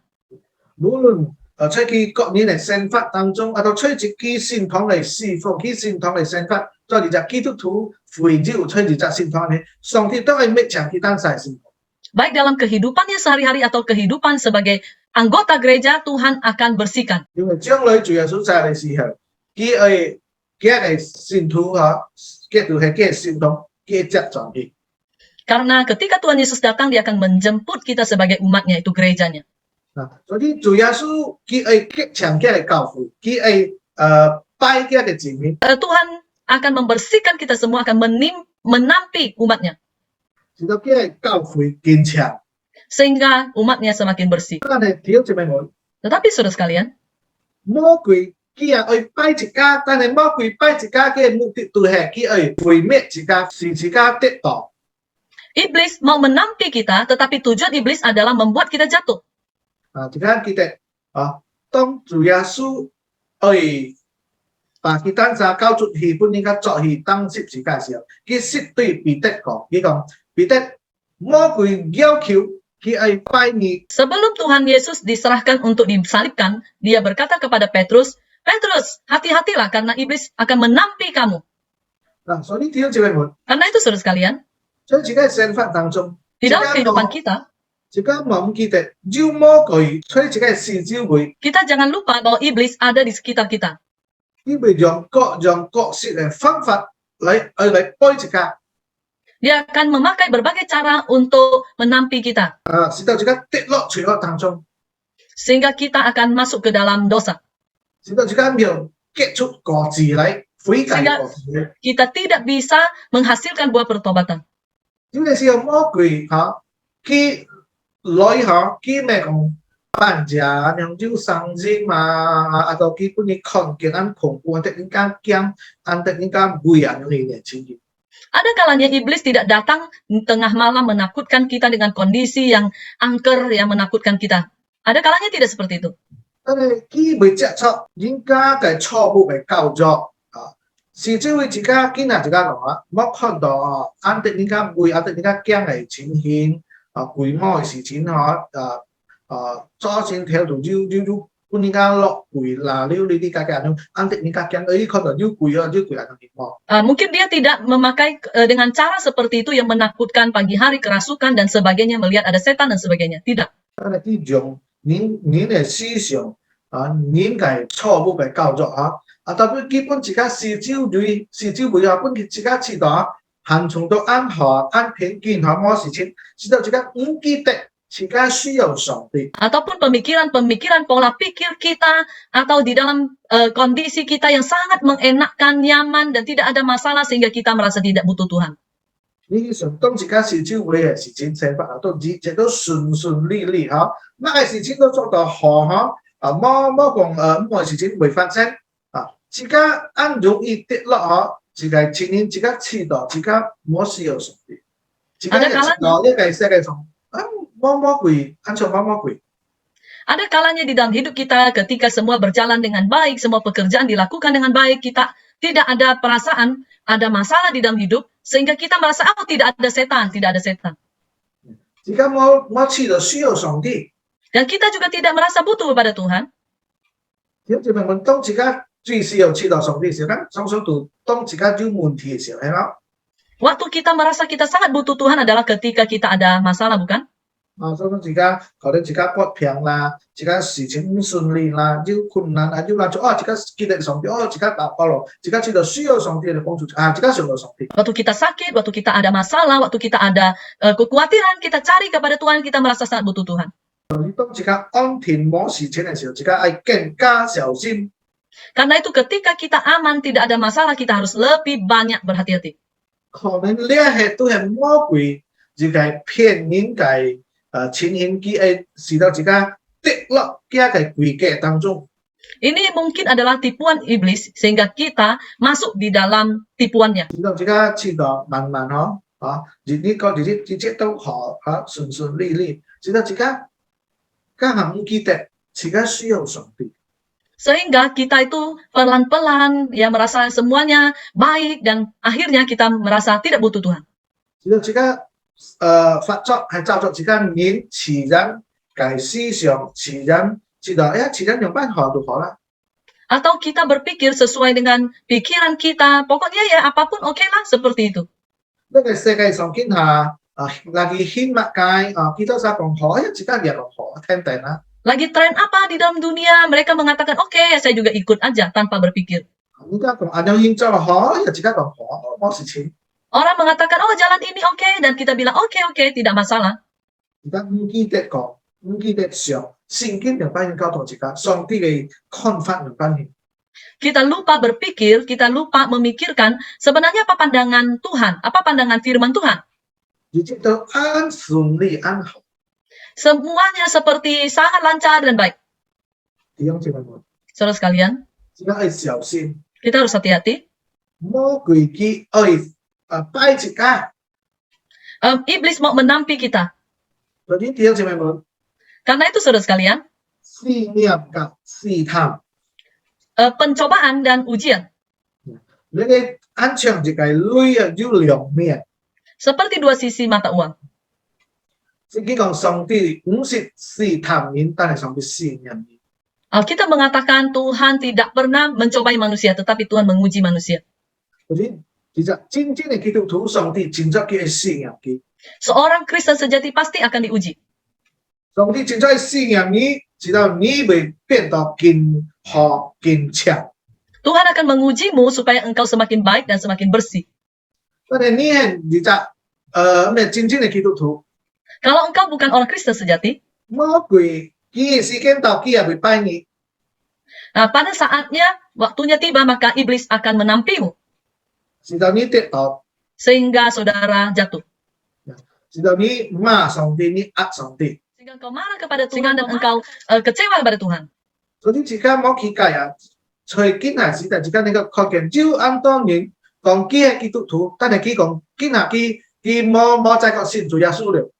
無論在佢個人嘅生發當中，啊到在自己信堂嚟侍奉，佢信堂嚟生發，在你隻基督徒回照在你隻信堂咧，上帝都會強佢當晒信堂。 Baik dalam kehidupannya sehari-hari atau kehidupan sebagai anggota gereja, Tuhan akan bersihkan. 因為將來主耶穌再嚟時候，佢係信徒佢就係佢信堂，佢接咗佢。 Karena ketika Tuhan Yesus datang, dia akan menjemput kita sebagai umatnya, itu gerejanya. 所以主耶穌佢係激強佢嘅教會，佢係拜佢嘅子民， Tuhan akan membersihkan kita semua, akan menampi umatnya. 直到佢嘅教會堅強。 Sehingga umatnya semakin bersih. 但係弟兄姊妹們， Tetapi saudara sekalian, 魔鬼佢係去拜一家，但係魔鬼拜一家嘅目的都係佢係毀滅一家，使一家跌倒。 iblis mau menampi kita, tetapi tujuan iblis adalah membuat kita jatuh. 一家記得當主耶穌去把佢當下交出去，本應該作去當十字架嘅時候，佢識對彼得講，佢講彼得，魔鬼要求佢係拜你。 Sebelum Tuhan Yesus diserahkan untuk disalibkan, dia berkata kepada Petrus, Petrus, hati-hatilah karena iblis akan menampi kamu. 所以弟兄姊妹們， Karena itu saudara sekalian, 在自己嘅生活當中， di dalam kehidupan kita, 自己冇記得，要魔鬼在自己嘅四周圍， kita jangan lupa bahwa iblis ada di sekitar kita. 佢會用各樣各式嘅方法嚟拜自家， Dia akan memakai berbagai cara untuk menampi kita, 使到自己跌落罪惡當中， sehingga kita akan masuk ke dalam dosa. 使到自己沒有結出果子嚟悔改果子。 Kita tidak bisa menghasilkan buah pertobatan. 有陣時候魔鬼佢來佢咪講扮假，然後就傷心atau佢punya konkiran恐怖，突然間驚，突然間會啊，呢啲情形。 Ada kalanya iblis tidak datang tengah malam menakutkan kita dengan kondisi yang angker, yang menakutkan kita. Ada kalanya tidak seperti itu. 但係佢會接觸人家嘅錯誤嘅教育甚至會自家見下自家講冇看到突然間會突然間驚嘅情形鬼魔嘅事情左前條度要突然間落鬼啦，呢啲家嘅人突然間驚看到要鬼啊啲魔。 Mungkin dia tidak memakai dengan cara seperti itu yang menakutkan pagi hari, kerasukan dan sebagainya, melihat ada setan dan sebagainya. Tidak. 但係佢用您嘅思想您嘅錯誤嘅教育特別基本自家四周會本佢自家知道行從到安好安平健康乜事情，知道自家唔記得自家需要上帝。 Ataupun pemikiran-pemikiran pola pikir kita atau di dalam kondisi kita yang sangat mengenakkan, nyaman dan tidak ada masalah sehingga kita merasa tidak butuh Tuhan. 你想當自家四周會嘅事情成法都一切都順利乜嘅事情都做到好冇講乜事情會發生自家按容易跌落自己情形自家知道自家冇需要上帝，自家知道一個世界上魔鬼按照魔鬼。 Ada kalanya di dalam hidup kita ketika semua berjalan dengan baik, semua pekerjaan dilakukan dengan baik, kita tidak ada perasaan, ada masalah di dalam hidup, sehingga kita merasa, tidak ada setan. 自家冇知道需要上帝， Dan kita juga tidak merasa butuh kepada Tuhan. 點解問當自家最需要知道上帝嘅時候，常常都當自家有問題嘅時候，係嘛？ Waktu kita merasa kita sangat butuh Tuhan adalah ketika kita ada masalah, bukan? 所以講而家可能而家不平啦，而家事情唔順利啦，有困難啊，有難處而家記得上帝，而家禱告咯，而家知道需要上帝的幫助而家想到上帝。 Waktu kita sakit, waktu kita ada masalah, waktu kita ada kekhawatiran, kita cari kepada Tuhan, kita merasa sangat butuh Tuhan. 當而家安定冇事情嘅時候，而家係更加小心。 Karena itu ketika kita aman, tidak ada masalah, kita harus lebih banyak berhati-hati. 可能呢一係都係魔鬼而係騙人嘅情形機係使到自家跌落呢一個詭計當中。 Ini mungkin adalah tipuan iblis sehingga kita masuk di dalam tipuannya. 使到自家知道慢慢呢個日子都好順順利利，使到自家家下唔記得自家需要上帝。 Sehingga kita itu pelan-pelan ya merasa semuanya baik dan akhirnya kita merasa tidak butuh Tuhan. 使到自家發作係照着自家面自然嘅思想，自然知道自然用辦好就好啦。 Atau kita berpikir sesuai dengan pikiran kita, pokoknya ya apapun oke lah seperti itu. 呢個世界上見下lagi顯物界kita sa講好，自家人好聽定啦。 Lagi tren apa di dalam dunia, mereka mengatakan oke, saya juga ikut aja tanpa berpikir. 而家講安樣現做好，自家講好冇事情。 Orang mengatakan oh jalan ini oke, dan kita bilang oke, tidak masalah. 而家唔記得講，唔記得想，聖經兩班人交同自家，上帝嘅看法兩班人。 Kita lupa berpikir, kita lupa memikirkan sebenarnya apa pandangan Tuhan, apa pandangan firman Tuhan. 而且都安順利安好。 Semuanya seperti sangat lancar dan baik. 弟兄姊妹們， Saudara sekalian, 自家係小心， kita harus hati-hati. 魔鬼佢愛拜自家。 Iblis mau menampi kita. 所以弟兄姊妹們， Karena itu saudara sekalian, 試驗及試探， pencobaan dan ujian 你嘅眼長就係淚有兩面。 seperti dua sisi mata uang. 聖經講上帝唔是試探人，但係上帝試驗人。 Alkitab mengatakan Tuhan tidak pernah mencobai manusia, tetapi Tuhan menguji manusia. 所以其實真正嘅基督徒，上帝真正嘅試驗佢， Seorang Kristen sejati pasti akan diuji. 上帝真正嘅試驗你，直到你會變到更好更強。 Tuhan akan mengujimu supaya engkau semakin baik dan semakin bersih. 但係你係其實咩真正嘅基督徒， Kalau engkau bukan orang Kristen sejati, 魔鬼佢嘅時間到，佢也會拜你。 nah pada saatnya, waktunya tiba, maka iblis akan menampimu. 直到你跌倒， Sehingga saudara jatuh. 直到你罵上帝，你壓上帝。 Sehingga engkau marah kepada Tuhan dan engkau kecewa kepada Tuhan. 所以自家冇去解隨見下時代，自家你個確認，照按當年講佢係基督徒，但係佢講見下佢冇再個信主耶穌了。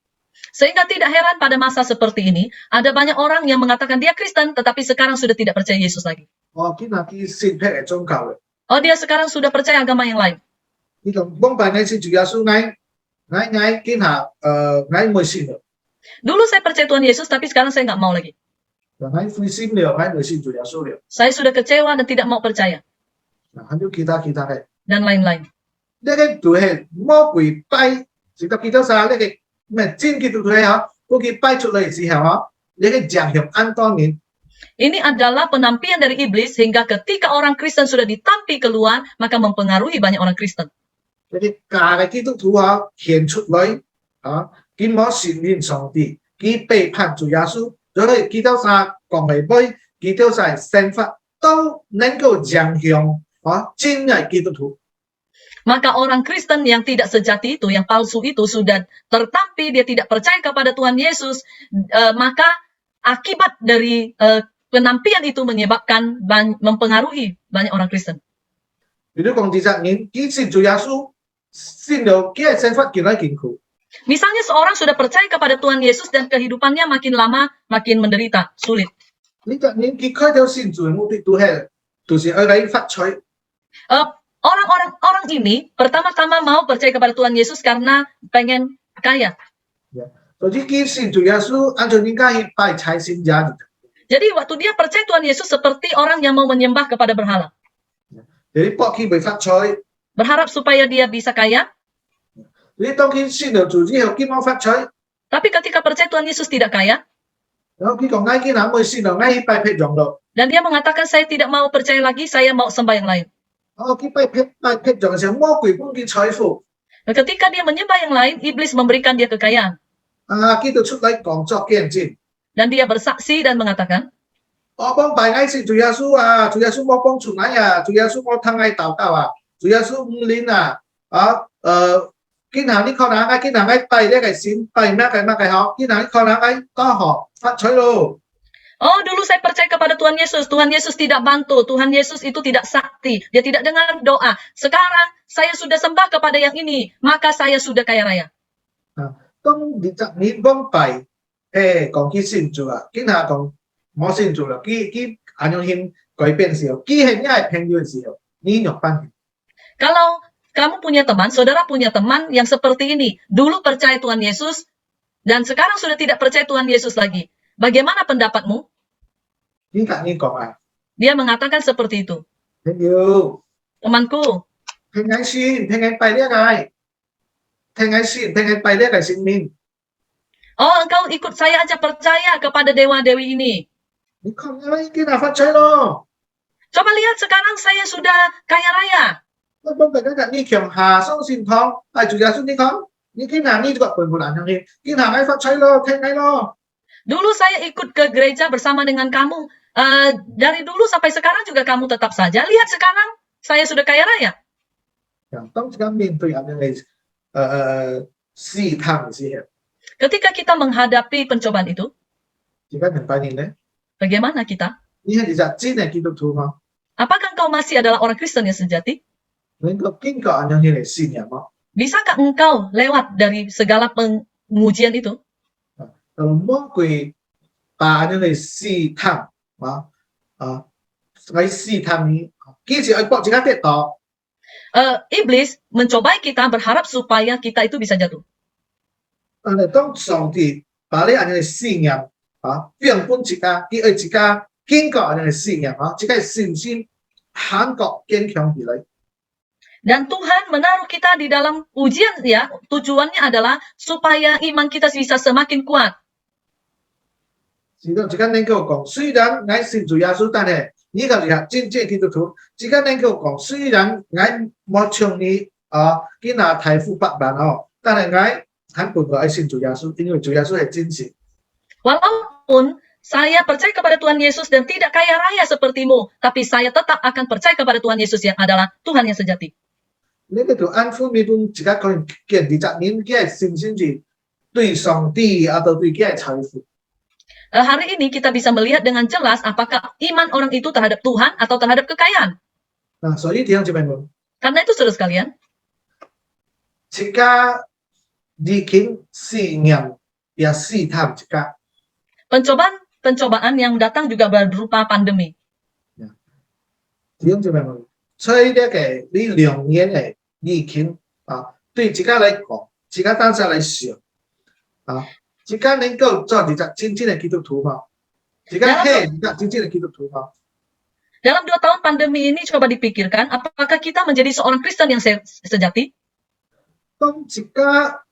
Sehingga tidak heran pada masa seperti ini, ada banyak orang yang mengatakan dia Kristen, tetapi sekarang sudah tidak percaya Yesus lagi. 見下佢信劈嘅宗教嘅， Oh, dia sekarang sudah percaya agama yang lain. 佢講幫拜你信主耶穌，嗌見下嗌唔會信了， Dulu saya percaya Tuhan Yesus, tapi sekarang saya nggak mau lagi. 嗌灰心了，嗌唔會信主耶穌了。 Saya sudah kecewa dan tidak mau percaya, 還有其他嘅， dan lain-lain. 呢個就係魔鬼拜，直到基督徒呢個咩真基督徒咧嚇，佢拜出嚟時候嚇，呢個將向按當年。 Ini adalah penampian dari iblis sehingga ketika orang Kristen sudah ditampi keluar, maka mempengaruhi banyak orang Kristen. 嗰啲假嘅基督徒顯出嚟佢冇信任上帝，佢背叛主耶穌，所以基督徒講嚟背，基督徒生活都能夠將向真係基督徒。 Maka orang Kristen yang tidak sejati itu, yang palsu itu sudah tertampi, dia tidak percaya kepada Tuhan Yesus, maka akibat dari penampian itu menyebabkan mempengaruhi banyak orang Kristen. 比如講20年，佢信主耶穌，信到佢係生活越來越苦。 Misalnya seorang sudah percaya kepada Tuhan Yesus dan kehidupannya makin lama makin menderita, sulit. 20年佢開頭信主嘅目的都係，就是愛嚟發財。 Orang ini pertama-tama mau percaya kepada Tuhan Yesus karena pengen kaya. 所以佢信主耶穌，按照應該去拜財神家。 Jadi waktu dia percaya Tuhan Yesus seperti orang yang mau menyembah kepada berhala. Jadi 搏佢會發財。 Berharap supaya dia bisa kaya. 你當佢信了主之後，佢冇發財。Tapi ketika percaya Tuhan Yesus tidak kaya, Đó, cái còn ngay cái nào mới xin được ngay bài phép dòng độ. dan dia mengatakan saya tidak mau percaya lagi, saya mau sembah yang lain. Cái bài phép dòng sẽ魔鬼幫佢財富。 Dan ketika dia menyembah yang lain, iblis memberikan dia kekayaan. Cái度出嚟講作見證。 Dan dia bersaksi dan mengatakan, 我幫拜挨是主耶穌啊，主耶穌我幫助挨啊，主耶穌我聽挨禱告啊，主耶穌唔練啊，今下你可能挨，今下挨拜呢個先拜咩嘅好，今下你可能挨多學發財咯。 oh dulu saya percaya kepada Tuhan Yesus tidak bantu, Tuhan Yesus itu tidak sakti, dia tidak dengar doa. Sekarang saya sudah sembah kepada yang ini, maka saya sudah kaya raya. 當你執你幫拜，講佢信主啊，今下講冇信主啦，佢按樣先改變時候，佢係因為朋友嘅時候，你用翻。 Kalau kamu punya teman, saudara punya teman yang seperti ini, dulu percaya Tuhan Yesus, dan sekarang sudah tidak percaya Tuhan Yesus lagi. Bagaimana pendapatmu? 點解你講啊？ Dia mengatakan seperti itu. 朋友， Temanku, 聽緊先，聽緊拜呢個，聽緊先，聽緊拜呢個聖名。 oh engkau ikut saya aja percaya kepada dewa-dewi ini. 你看你見下發財咯， Coba lihat sekarang saya sudah kaya raya. 我幫大家你強下相信堂，主耶穌你講，你見下呢個半半難樣嘢，見下你發財咯，聽緊咯。 Dulu saya ikut ke gereja bersama dengan kamu. Dari dulu sampai sekarang juga kamu tetap saja. Lihat sekarang, saya sudah kaya raya. 當時間面對咁樣嘅試探嘅時候， Ketika kita menghadapi pencobaan itu, 而家明白你咧， bagaimana kita? 你係其實真係基督徒嗎？ Apakah engkau masih adalah orang Kristen yang sejati? 能夠經過咁樣嘅信仰嗎？ Bisakah engkau lewat dari segala pengujian itu? Kalau 魔鬼把咁樣嘅試探喺試探你，幾時去搏自己跌倒？ Iblis mencobai kita berharap supaya kita itu bisa jatuh. 但係當上帝把你咁樣嘅信仰變本自家，佢愛自家經過咁樣嘅信仰自己嘅信心韓國堅強起來。 Dan Tuhan menaruh kita di dalam ujian ya, tujuannya adalah supaya iman kita bisa semakin kuat. 是到而家能夠講，雖然我信主耶穌，但係呢個係真正基督徒。而家能夠講，雖然我冇像你見下太富百萬但係我很本愛信主耶穌，因為主耶穌係真實。 Walaupun saya percaya kepada Tuhan Yesus dan tidak kaya raya sepertimu, tapi saya tetap akan percaya kepada Tuhan Yesus yang adalah Tuhan yang sejati. 呢個就安撫你本自己個人建立在您嘅信心住對上帝到對嘅財富。 Hari ini kita bisa melihat dengan jelas apakah iman orang itu terhadap Tuhan atau terhadap kekayaan. 嗱，所以弟兄姊妹們， Karena itu saudara sekalian, 自家你見信仰也試探自家。 pencobaan yang datang juga berupa pandemi. 弟兄姊妹們，所以呢個呢2年嘅疫情對自家嚟講，自家當時嚟想自家能夠做一個真正嘅基督徒嗎？自家係一個真正嘅基督徒嗎？ Dalam 2 tahun pandemi ini coba dipikirkan, apakah kita menjadi seorang Kristen yang sejati? 當自家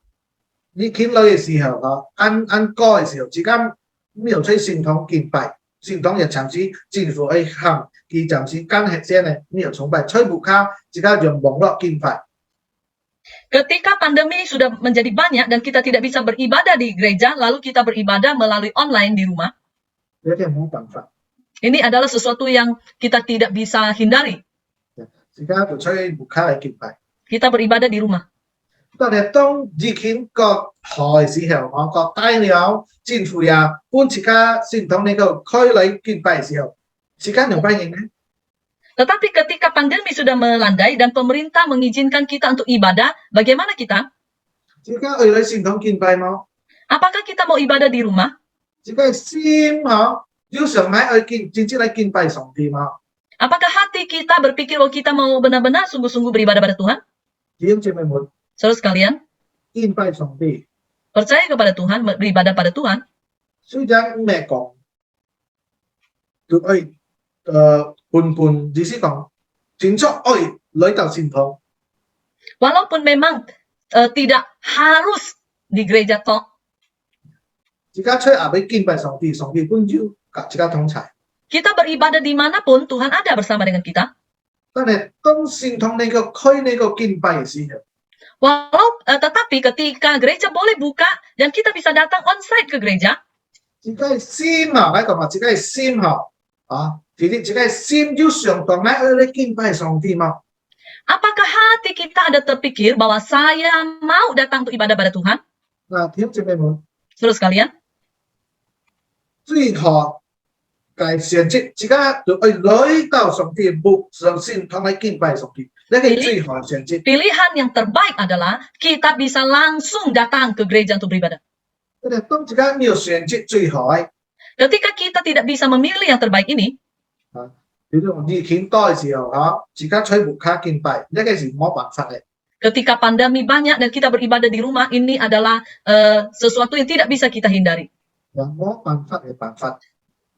疫情來嘅時候按歌嘅時候，自家沒有在聖堂敬拜，聖堂也暫時政府去行，佢暫時間係先咧沒有崇拜，吹不卡，自家用網絡敬拜。 Ketika pandemi sudah menjadi banyak dan kita tidak bisa beribadah di gereja, lalu kita beribadah melalui online di rumah. 呢啲冇辦法， Ini adalah sesuatu yang kita tidak bisa hindari. 自家就吹不卡嚟敬拜。 Kita beribadah di rumah. 但係當疫情國開嘅時候，國大了，政府也搬自家聖堂呢個開嚟敬拜嘅時候，自家用反應咧？ Tetapi ketika pandemi sudah melandai dan pemerintah mengizinkan kita untuk ibadah, bagaimana kita? 自家去嚟聖堂敬拜嗎？ Apakah kita mau ibadah di rumah? 自家嘅心要上嚟去真正嚟敬拜上帝嗎？ Apakah hati kita berpikir bahwa kita mau benar-benar sungguh-sungguh beribadah pada Tuhan? 弟兄姊妹們， Saudara sekalian, 敬拜上帝， percaya kepada Tuhan, beribadah pada Tuhan. 雖然咩講，就愛半只是講，全足愛來到聖堂。 Walaupun memang tidak harus di gereja toh, Jika saya abai敬拜上帝，上帝本就甲自家同在。 Kita beribadah dimanapun, Tuhan ada bersama dengan kita. 但係當信徒呢個開呢個敬拜嘅時候， Tetapi ketika gereja boleh buka dan kita bisa datang on-site ke gereja, 自己係心啊，喺講話自己係心嗬，啊，自己係心要上當喺你敬拜上帝嘛。 apakah hati kita ada terpikir bahwa saya mau datang untuk ibadah pada Tuhan? 嗱，弟兄姊妹們， Saudara sekalian, 最後嘅選擇，自家就去來到上帝牧上信徒喺敬拜上帝，呢個係最好嘅選擇。 pilihan yang terbaik adalah kita bisa langsung datang ke gereja untuk beribadah. 但係當自家沒有選擇最好嘅， Ketika kita tidak bisa memilih yang terbaik ini, 你用疫情多嘅時候，嚇，自家出牧卡敬拜，呢個是冇辦法嘅。 ketika pandemi banyak dan kita beribadah di rumah, ini adalah sesuatu yang tidak bisa kita hindari. 冇辦法嘅辦法。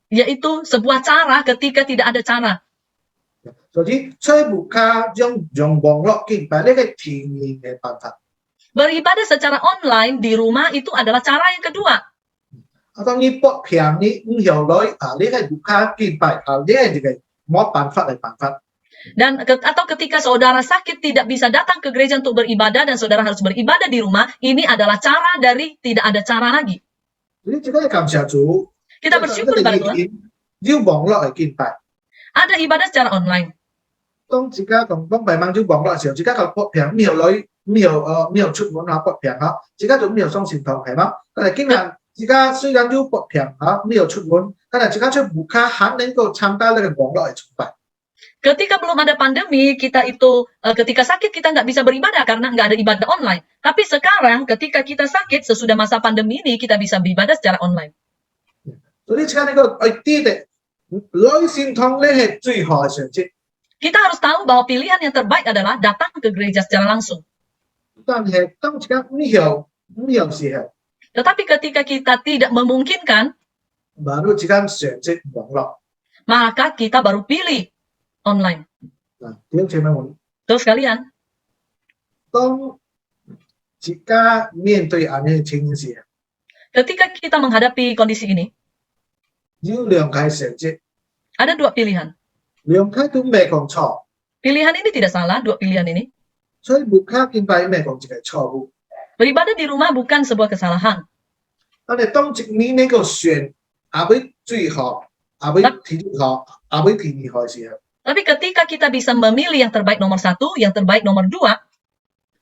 Yaitu sebuah cara ketika tidak ada cara. 所以出牧卡用網絡敬拜，呢個係天然嘅辦法。 Beribadah secara online di rumah itu adalah cara yang kedua. 當你不平你唔曉來啊，你係牧卡敬拜啊，呢係一個冇辦法嘅辦法。 Dan atau ketika saudara sakit tidak bisa datang ke gereja untuk beribadah dan saudara harus beribadah di rumah, ini adalah cara dari tidak ada cara lagi. 你自己係感謝主。 Kita bersyukur kepada Tuhan. 要網絡嚟敬拜。 Ada ibadah secara online. 當自家咁幫病猛咗網絡嘅時候，自家就不平，沒有來，沒有出門嚇不平嚇，自家就沒有上線堂係嗎？但係今日自家雖然要不平嚇，沒有出門，但係自家出牧卡還能夠參加呢個網絡嚟崇拜。 Ketika belum ada pandemi, kita itu ketika sakit kita nggak bisa beribadah karena nggak ada ibadah online. Tapi sekarang ketika kita sakit sesudah masa pandemi ini kita bisa beribadah secara online. 所以自家呢個啲嘅來線堂呢係最好嘅選擇。 Kita harus tahu bahwa pilihan yang terbaik adalah datang ke gereja secara langsung. 但係當自家唔曉時候， Tetapi ketika kita tidak memungkinkan, baru自家選擇網絡。 maka kita baru pilih online. 嗱，點姐妹們， Terus sekalian, 當自家面對咁嘅情形時， ketika kita menghadapi kondisi ini, 要兩解選擇， ada dua pilihan. 兩解都未講錯。 Pilihan ini tidak salah, dua pilihan ini. 所以牧卡敬拜咩講自己錯誤， Beribadah di rumah bukan sebuah kesalahan. 但係當你呢個選阿會最好，阿會體力好，阿會體力好嘅時候， Tapi ketika kita bisa memilih yang terbaik nomor 1, yang terbaik nomor 2,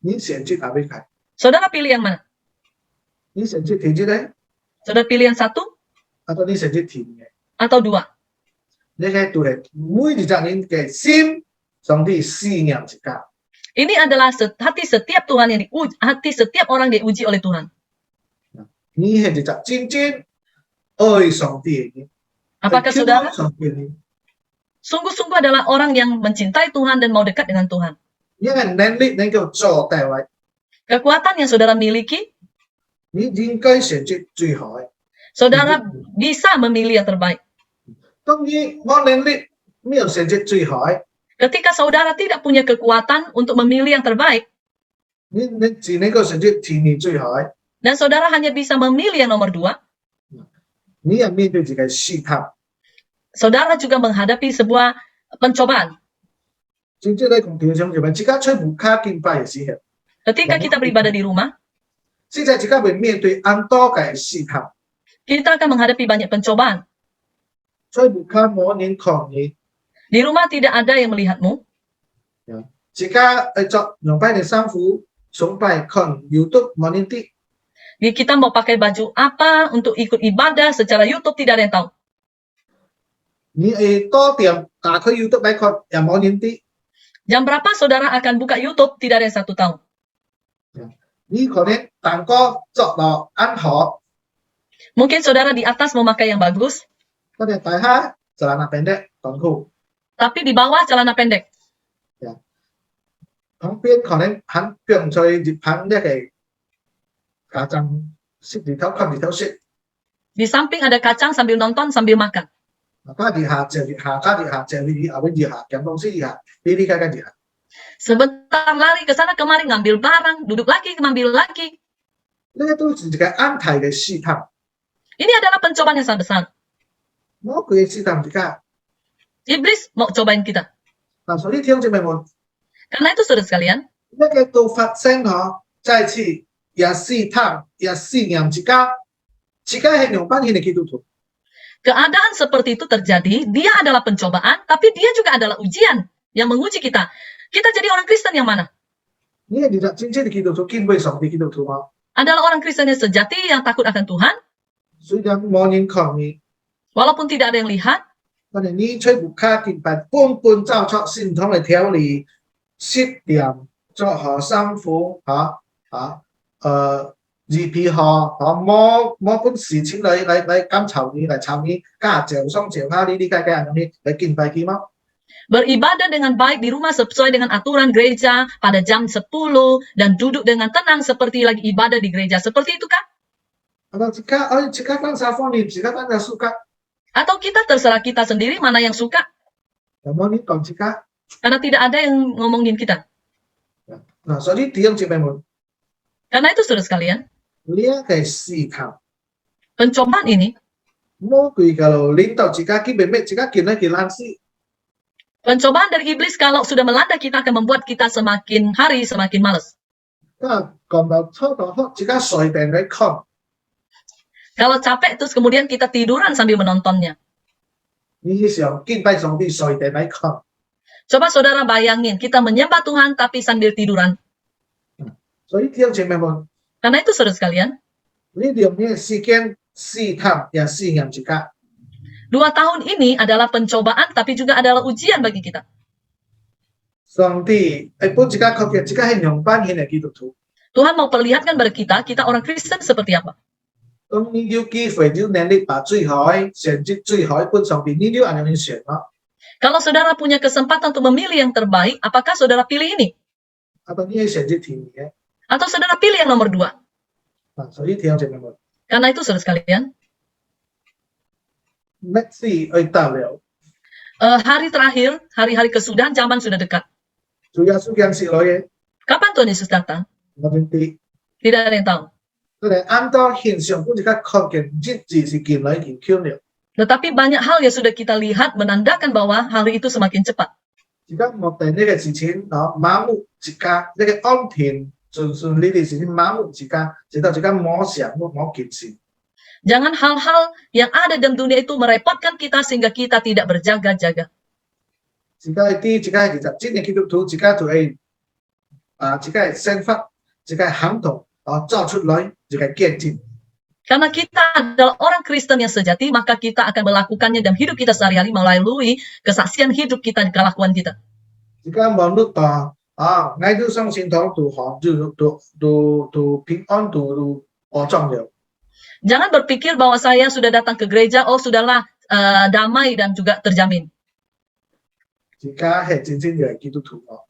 你選擇阿會睇， saudara pilih yang mana? 你選擇體力咧， Saudara pilih yang 1啊到你選擇體力嘅， atau 2? 呢個都係每一隻人嘅心，上帝試驗自家。 Ini adalah hati setiap Tuhan yang diuji, hati setiap orang diuji oleh Tuhan. 你係一隻真正愛上帝嘅人， Apakah saudara 上帝嘅人， sungguh-sungguh adalah orang yang mencintai Tuhan dan mau dekat dengan Tuhan? 因為能力能夠做大位， Kekuatan yang saudara miliki, 你應該選擇最好嘅。 saudara bisa memilih yang terbaik. 當你冇能力，沒有選擇最好嘅。 Ketika saudara tidak punya kekuatan untuk memilih yang terbaik, 你只能夠選擇體力最好嘅。 dan saudara hanya bisa memilih yang nomor 2, 你要面對自己試探， saudara juga menghadapi sebuah pencobaan. 正正咧同弟兄姊妹，自家出牧卡敬拜嘅時候， Ketika kita beribadah di rumah, 現在自家會面對很多嘅試探， kita akan menghadapi banyak pencobaan. 出牧卡冇人看你， Di rumah tidak ada yang melihatmu. 自家做用拜嘅衫褲，崇拜看 YouTube 冇人啲， Kita mau pakai baju apa untuk ikut ibadah secara YouTube tidak ada yang tahu. 你多點打開 YouTube 嚟看又冇人啲， Jam berapa saudara akan buka YouTube tidak ada yang satu tahu. 你可能蛋糕做到啱好， Mungkin saudara di atas memakai yang bagus, 但係大下celana pendek 短褲， tapi di bawah celana pendek. 旁邊可能很變在熱棒呢嘅家長食住頭看住頭食。 Di samping ada kacang sambil nonton sambil makan. 加熱下，嚼熱下，加熱下，嚼熱下，後邊熱下，咁東西熱下，呢啲加熱下。 Sebentar lari ke sana kemari ngambil barang, duduk lagi ngambil lagi. 呢個都是一個安排嘅試探。Ini adalah pencobaan yang sangat besar. 魔鬼試探自家。 Iblis mau cobain kita. 嗱，所以弟兄姊妹們， Karena itu saudara sekalian, 一個都發生嗬，再次也試探，也試驗自家，自家係用班獻嘅基督徒。 keadaan seperti itu terjadi, dia adalah pencobaan, tapi dia juga adalah ujian yang menguji kita. Kita jadi orang Kristen yang mana? 呢個其實真正嘅基督徒，敬畏上帝基督徒嘛。 Adalah orang Kristen yang sejati, yang takut akan Tuhan, 雖然冇人看你， walaupun tidak ada yang lihat, 但係你卻不卡敬拜，半半照出傳統嘅條理、失點，作何辛苦GP 冇本事情嚟監籌你，嚟籌你，加嚼雙嚼下呢啲嘅人你嚟敬拜佢嗎？ beribadah dengan baik di rumah sesuai dengan aturan gereja pada jam 10 dan duduk dengan tenang seperti lagi ibadah di gereja. Seperti itu kan? 自家當啥方面，自家當啥suka， Atau kita terserah kita sendiri mana yang suka, 有冇呢講自家？ karena tidak ada yang ngomongin kita. 嗱，所以弟兄姊妹們， Karena itu saudara sekalian, 呢一個試探， pencobaan ini, 魔鬼kalau領導自家見咩咩，自家見爛事。 pencobaan dari iblis kalau sudah melanda kita akan membuat kita semakin hari semakin malas. 講到初到學，自家隨便嚟看， Kalau capek terus kemudian kita tiduran sambil menontonnya. 你想敬拜上帝隨便嚟看， Coba saudara bayangin, kita menyembah Tuhan tapi sambil tiduran. 所以弟兄姊妹們， Karena itu saudara sekalian, 呢兩呢事件試探也試驗自家。 2 tahun ini adalah pencobaan tapi juga adalah ujian bagi kita. 上帝本自家確認自家係用班獻嘅基督徒， Tuhan mau perlihatkan pada kita orang Kristen seperti apa. 當你有機會有能力把最好嘅選擇最好嘅本上帝，你就按樣選咯。 Kalau saudara punya kesempatan untuk memilih yang terbaik, apakah saudara pilih ini? 啊，你係選擇甜嘅， Atau saudara pilih yang nomor 2? 所以弟兄姊妹們， Karena itu saudara sekalian, 乜事去到了， hari terakhir, hari-hari kesudahan, zaman sudah dekat. 主耶穌降世來嘅， Kapan Tuhan Yesus datang? 我哋啲， Tidak ada yang tahu. 佢哋按照現象本自家確認日子是見來見巧了， Tetapi banyak hal yang sudah kita lihat menandakan bahwa hari itu semakin cepat. 而家我哋呢個事情啊，麻木自家呢個安田順利啲事情麻木自家，直到自家冇想冇件事。 Jangan hal-hal yang ada dalam dunia itu merepotkan kita sehingga kita tidak berjaga-jaga. 自家啲自家其實真係基督徒，自家就係自家係生活，自家係行動做出來，自家見證。 Karena kita adalah orang Kristen yang sejati, maka kita akan melakukannya dalam hidup kita sehari-hari melalui kesaksian hidup kita dan kelakuan kita. 自家望到挨到上線堂度學，就平安度保障了。 Jangan berpikir bahwa saya sudah datang ke gereja, oh sudahlah damai dan juga terjamin. 自家係真正嘅基督徒咯，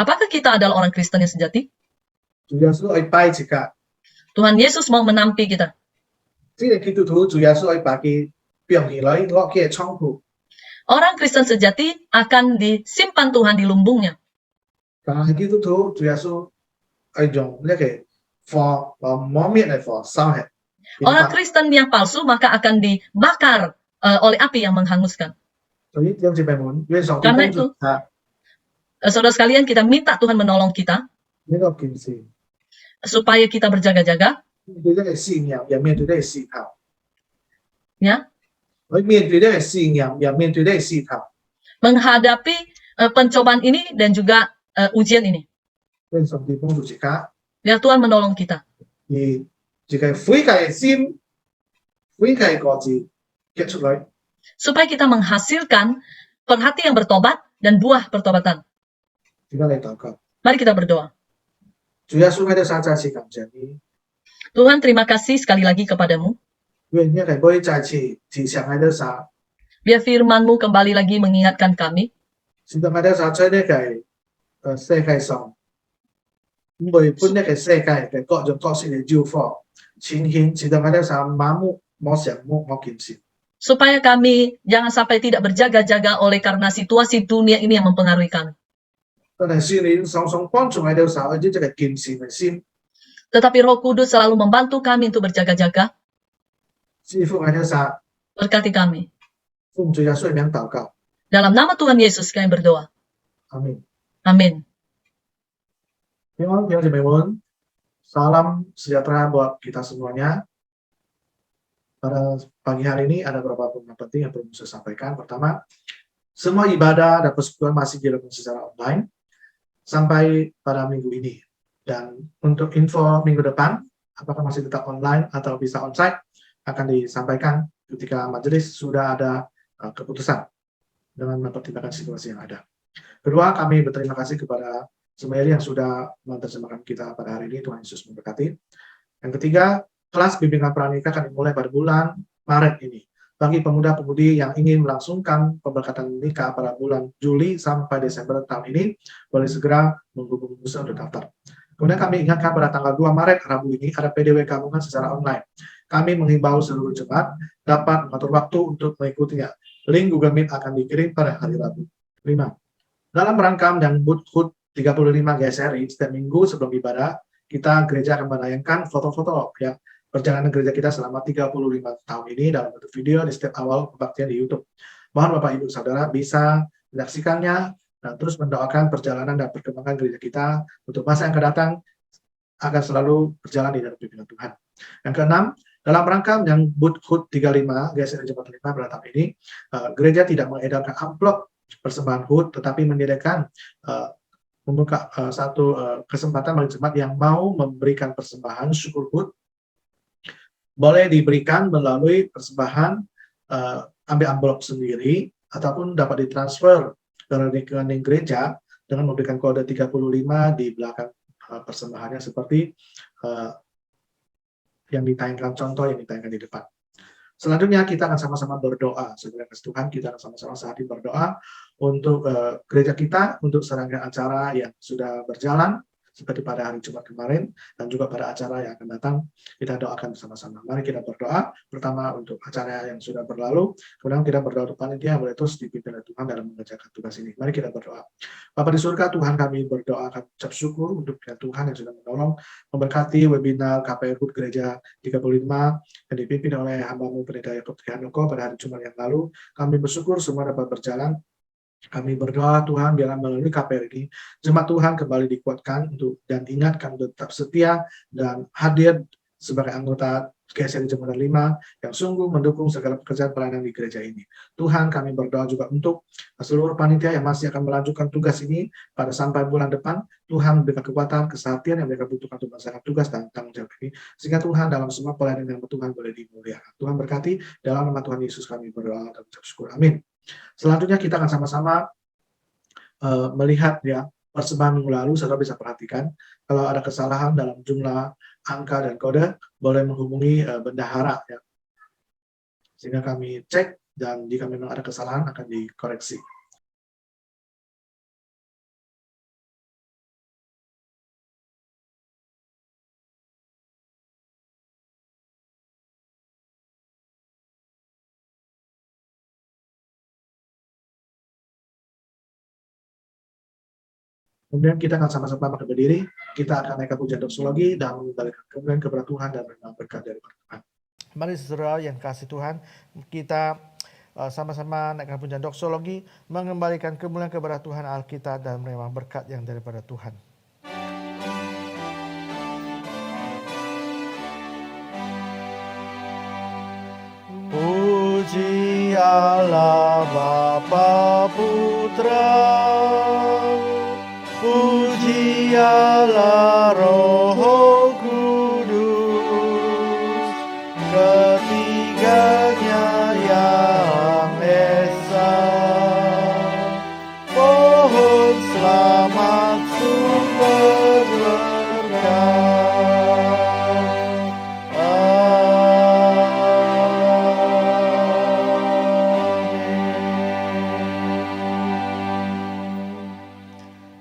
Apakah kita adalah orang Kristen yang sejati? 主耶穌愛拜自家， Tuhan Yesus mau menampi kita. 真係基督徒，主耶穌愛把佢表現來我嘅倉庫。 Orang Kristen sejati akan disimpan Tuhan di lumbungnya. 但係基督徒，主耶穌愛用呢個火磨滅嚟火燒係。 Orang Kristen yang palsu maka akan dibakar oleh api yang menghanguskan. 所以弟兄姊妹們，願上帝 Karena 幫助 itu, 他 saudara sekalian, kita minta Tuhan menolong kita 呢個件事， supaya kita berjaga-jaga, 面對呢個試驗，又面對呢個試探。 ya, 佢面對呢個試驗，又面對呢個試探。 menghadapi pencobaan ini dan juga ujian ini. 願上帝幫助自家， Biar Tuhan menolong kita. 而自己悔改嘅心、悔改嘅果子結出來。 Supaya kita menghasilkan perhati yang bertobat dan buah pertobatan. 而家嚟禱告， Mari kita berdoa. 主耶穌喺度三再次感謝你， Tuhan, terima kasih sekali lagi kepadamu. 願一係可以再次提醒喺度三， Biar firman-Mu kembali lagi mengingatkan kami, 使到喺度三在呢個世界上，每本呢個世界嘅各種各式嘅誘惑、情形，使到喺度三麻木、冇想冇件事。 supaya kami jangan sampai tidak berjaga-jaga oleh karena situasi dunia ini yang mempengaruhi kami. 但係聖靈常常幫助喺度三，而且這個件事嘅心， Tetapi Roh Kudus selalu membantu kami untuk berjaga-jaga, 基父爱德撒 Berkati kami. 奉主耶稣的名祷告， Dalam nama Tuhan Yesus kami berdoa. 阿门。 Amin. Teman-teman姐妹们，salam sejahtera buat kita semuanya. Pada pagi hari ini ada beberapa poin penting yang perlu saya sampaikan. Pertama, semua ibadah dan persekutuan masih dilakukan secara online sampai pada minggu ini. Dan untuk info minggu depan, apakah masih tetap online atau bisa onsite, akan disampaikan ketika majelis sudah ada keputusan dengan mempertimbangkan situasi yang ada. Kedua, kami berterima kasih kepada semua yang sudah menerjemahkan kita pada hari ini. Tuhan Yesus memberkati. Yang ketiga, kelas bimbingan pranikah akan dimulai pada bulan Maret ini. Bagi pemuda-pemudi yang ingin melangsungkan pemberkatan nikah pada bulan Juli sampai Desember tahun ini, boleh segera menghubungi Musa untuk daftar. Kemudian kami ingatkan pada tanggal 2 Maret, Rabu ini, ada PDW gabungan secara online. Kami menghimbau seluruh jemaat dapat mengatur waktu untuk mengikutinya. Link Google Meet akan dikirim pada hari Rabu. 5. Dalam rangka menyambut HUT 35 GSRI, setiap minggu sebelum ibadah, kita gereja akan menayangkan foto-foto ya perjalanan gereja kita selama 35 tahun ini dalam bentuk video di setiap awal kebaktian di YouTube. Mohon Bapak Ibu Saudara bisa menyaksikannya dan terus mendoakan perjalanan dan perkembangan gereja kita untuk masa yang akan datang akan selalu berjalan di dalam pimpinan Tuhan. Yang keenam, dalam rangka menyambut HUT 35 GSRI Jemaat 5 pada tahun ini, gereja tidak mengedarkan amplop persembahan HUT, tetapi menyediakan membuka satu kesempatan bagi jemaat yang mau memberikan persembahan syukur HUT, boleh diberikan melalui persembahan ambil amplop sendiri ataupun dapat ditransfer ke rekening gereja dengan memberikan kode 35 di belakang persembahannya seperti yang ditayangkan, contoh yang ditayangkan di depan. Selanjutnya kita akan sama-sama berdoa. Saudara kasih Tuhan, kita akan sama-sama saat ini berdoa untuk gereja kita, untuk serangkaian acara yang sudah berjalan seperti pada hari Jumat kemarin dan juga pada acara yang akan datang. Kita doakan bersama-sama. Mari kita berdoa pertama untuk acara yang sudah berlalu, kemudian kita berdoa untuk panitia yang boleh terus dipimpin oleh Tuhan dalam mengerjakan tugas ini. Mari kita berdoa. Bapa di surga, Tuhan, kami berdoa akan ucap syukur untuk Tuhan yang sudah menolong memberkati webinar KPR HUT Gereja 35 yang dipimpin oleh hamba-Mu Pendeta Yakob Trihanoko pada hari Jumat yang lalu. Kami bersyukur semua dapat berjalan. Kami berdoa Tuhan biarlah melalui KPR ini jemaat Tuhan kembali dikuatkan dan ingatkan untuk tetap setia dan hadir sebagai anggota GSRI Jemaat 5 yang sungguh mendukung segala pekerjaan pelayanan di gereja ini. Tuhan, kami berdoa juga untuk seluruh panitia yang masih akan melanjutkan tugas ini pada sampai bulan depan. Tuhan berikan kekuatan, kesehatan yang mereka butuhkan untuk melaksanakan tugas dan tanggung jawab ini. Sehingga Tuhan dalam semua pelayanan yang Tuhan boleh dimuliakan. Tuhan berkati, dalam nama Tuhan Yesus kami berdoa dan ucap syukur. Amin. Selanjutnya kita akan sama-sama melihat ya persembahan minggu lalu. Saudara bisa perhatikan kalau ada kesalahan dalam jumlah angka dan kode, boleh menghubungi bendahara ya, sehingga kami cek dan jika memang ada kesalahan akan dikoreksi. Kemudian kita akan sama-sama berdiri, kita akan naikkan pujian doksologi dan mengembalikan kemuliaan kepada Tuhan dan menerima berkat dari Tuhan. Mari saudara yang kasih Tuhan, kita sama-sama naikkan pujian doksologi, mengembalikan kemuliaan kepada Tuhan Allah kita dan menerima berkat yang daripada Tuhan. Puji Allah Bapa Putra, puji Allah Roh Kudus, ketiganya yang esa. Pohon selamat sumber berkat.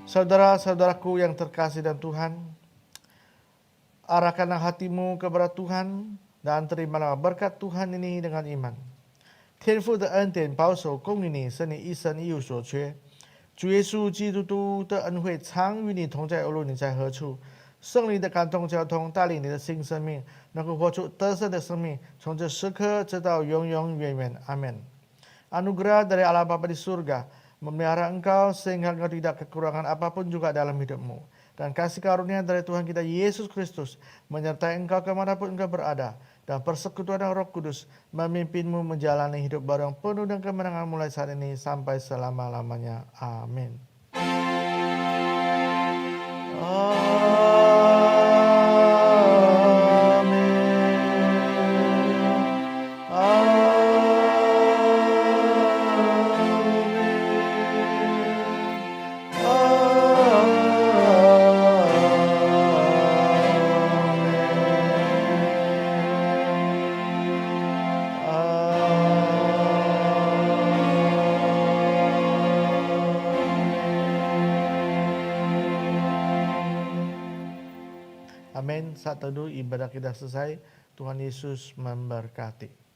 Saudara-saudaraku yang terkasih dan Tuhan, arahkanlah hatimu kepada Tuhan dan terimalah berkat Tuhan ini dengan iman. 天父的恩典保守供应你，使你一生一无所缺。主耶稣基督的恩惠常与你同在，无论你在何处。圣灵的感动交通，带领你的新生命，能够活出得胜的生命，从这时刻直到永永远远。Amin. Anugerah dari Allah Bapa di surga memelihara engkau sehingga engkau tidak kekurangan apapun juga dalam hidupmu. Dan kasih karunia dari Tuhan kita Yesus Kristus menyertai engkau kemanapun engkau berada. Dan persekutuan Roh Kudus memimpinmu menjalani hidup baru yang penuh dengan kemenangan mulai saat ini sampai selama-lamanya. Amin. Amin. Saat teduh ibadah kita selesai. Tuhan Yesus memberkati.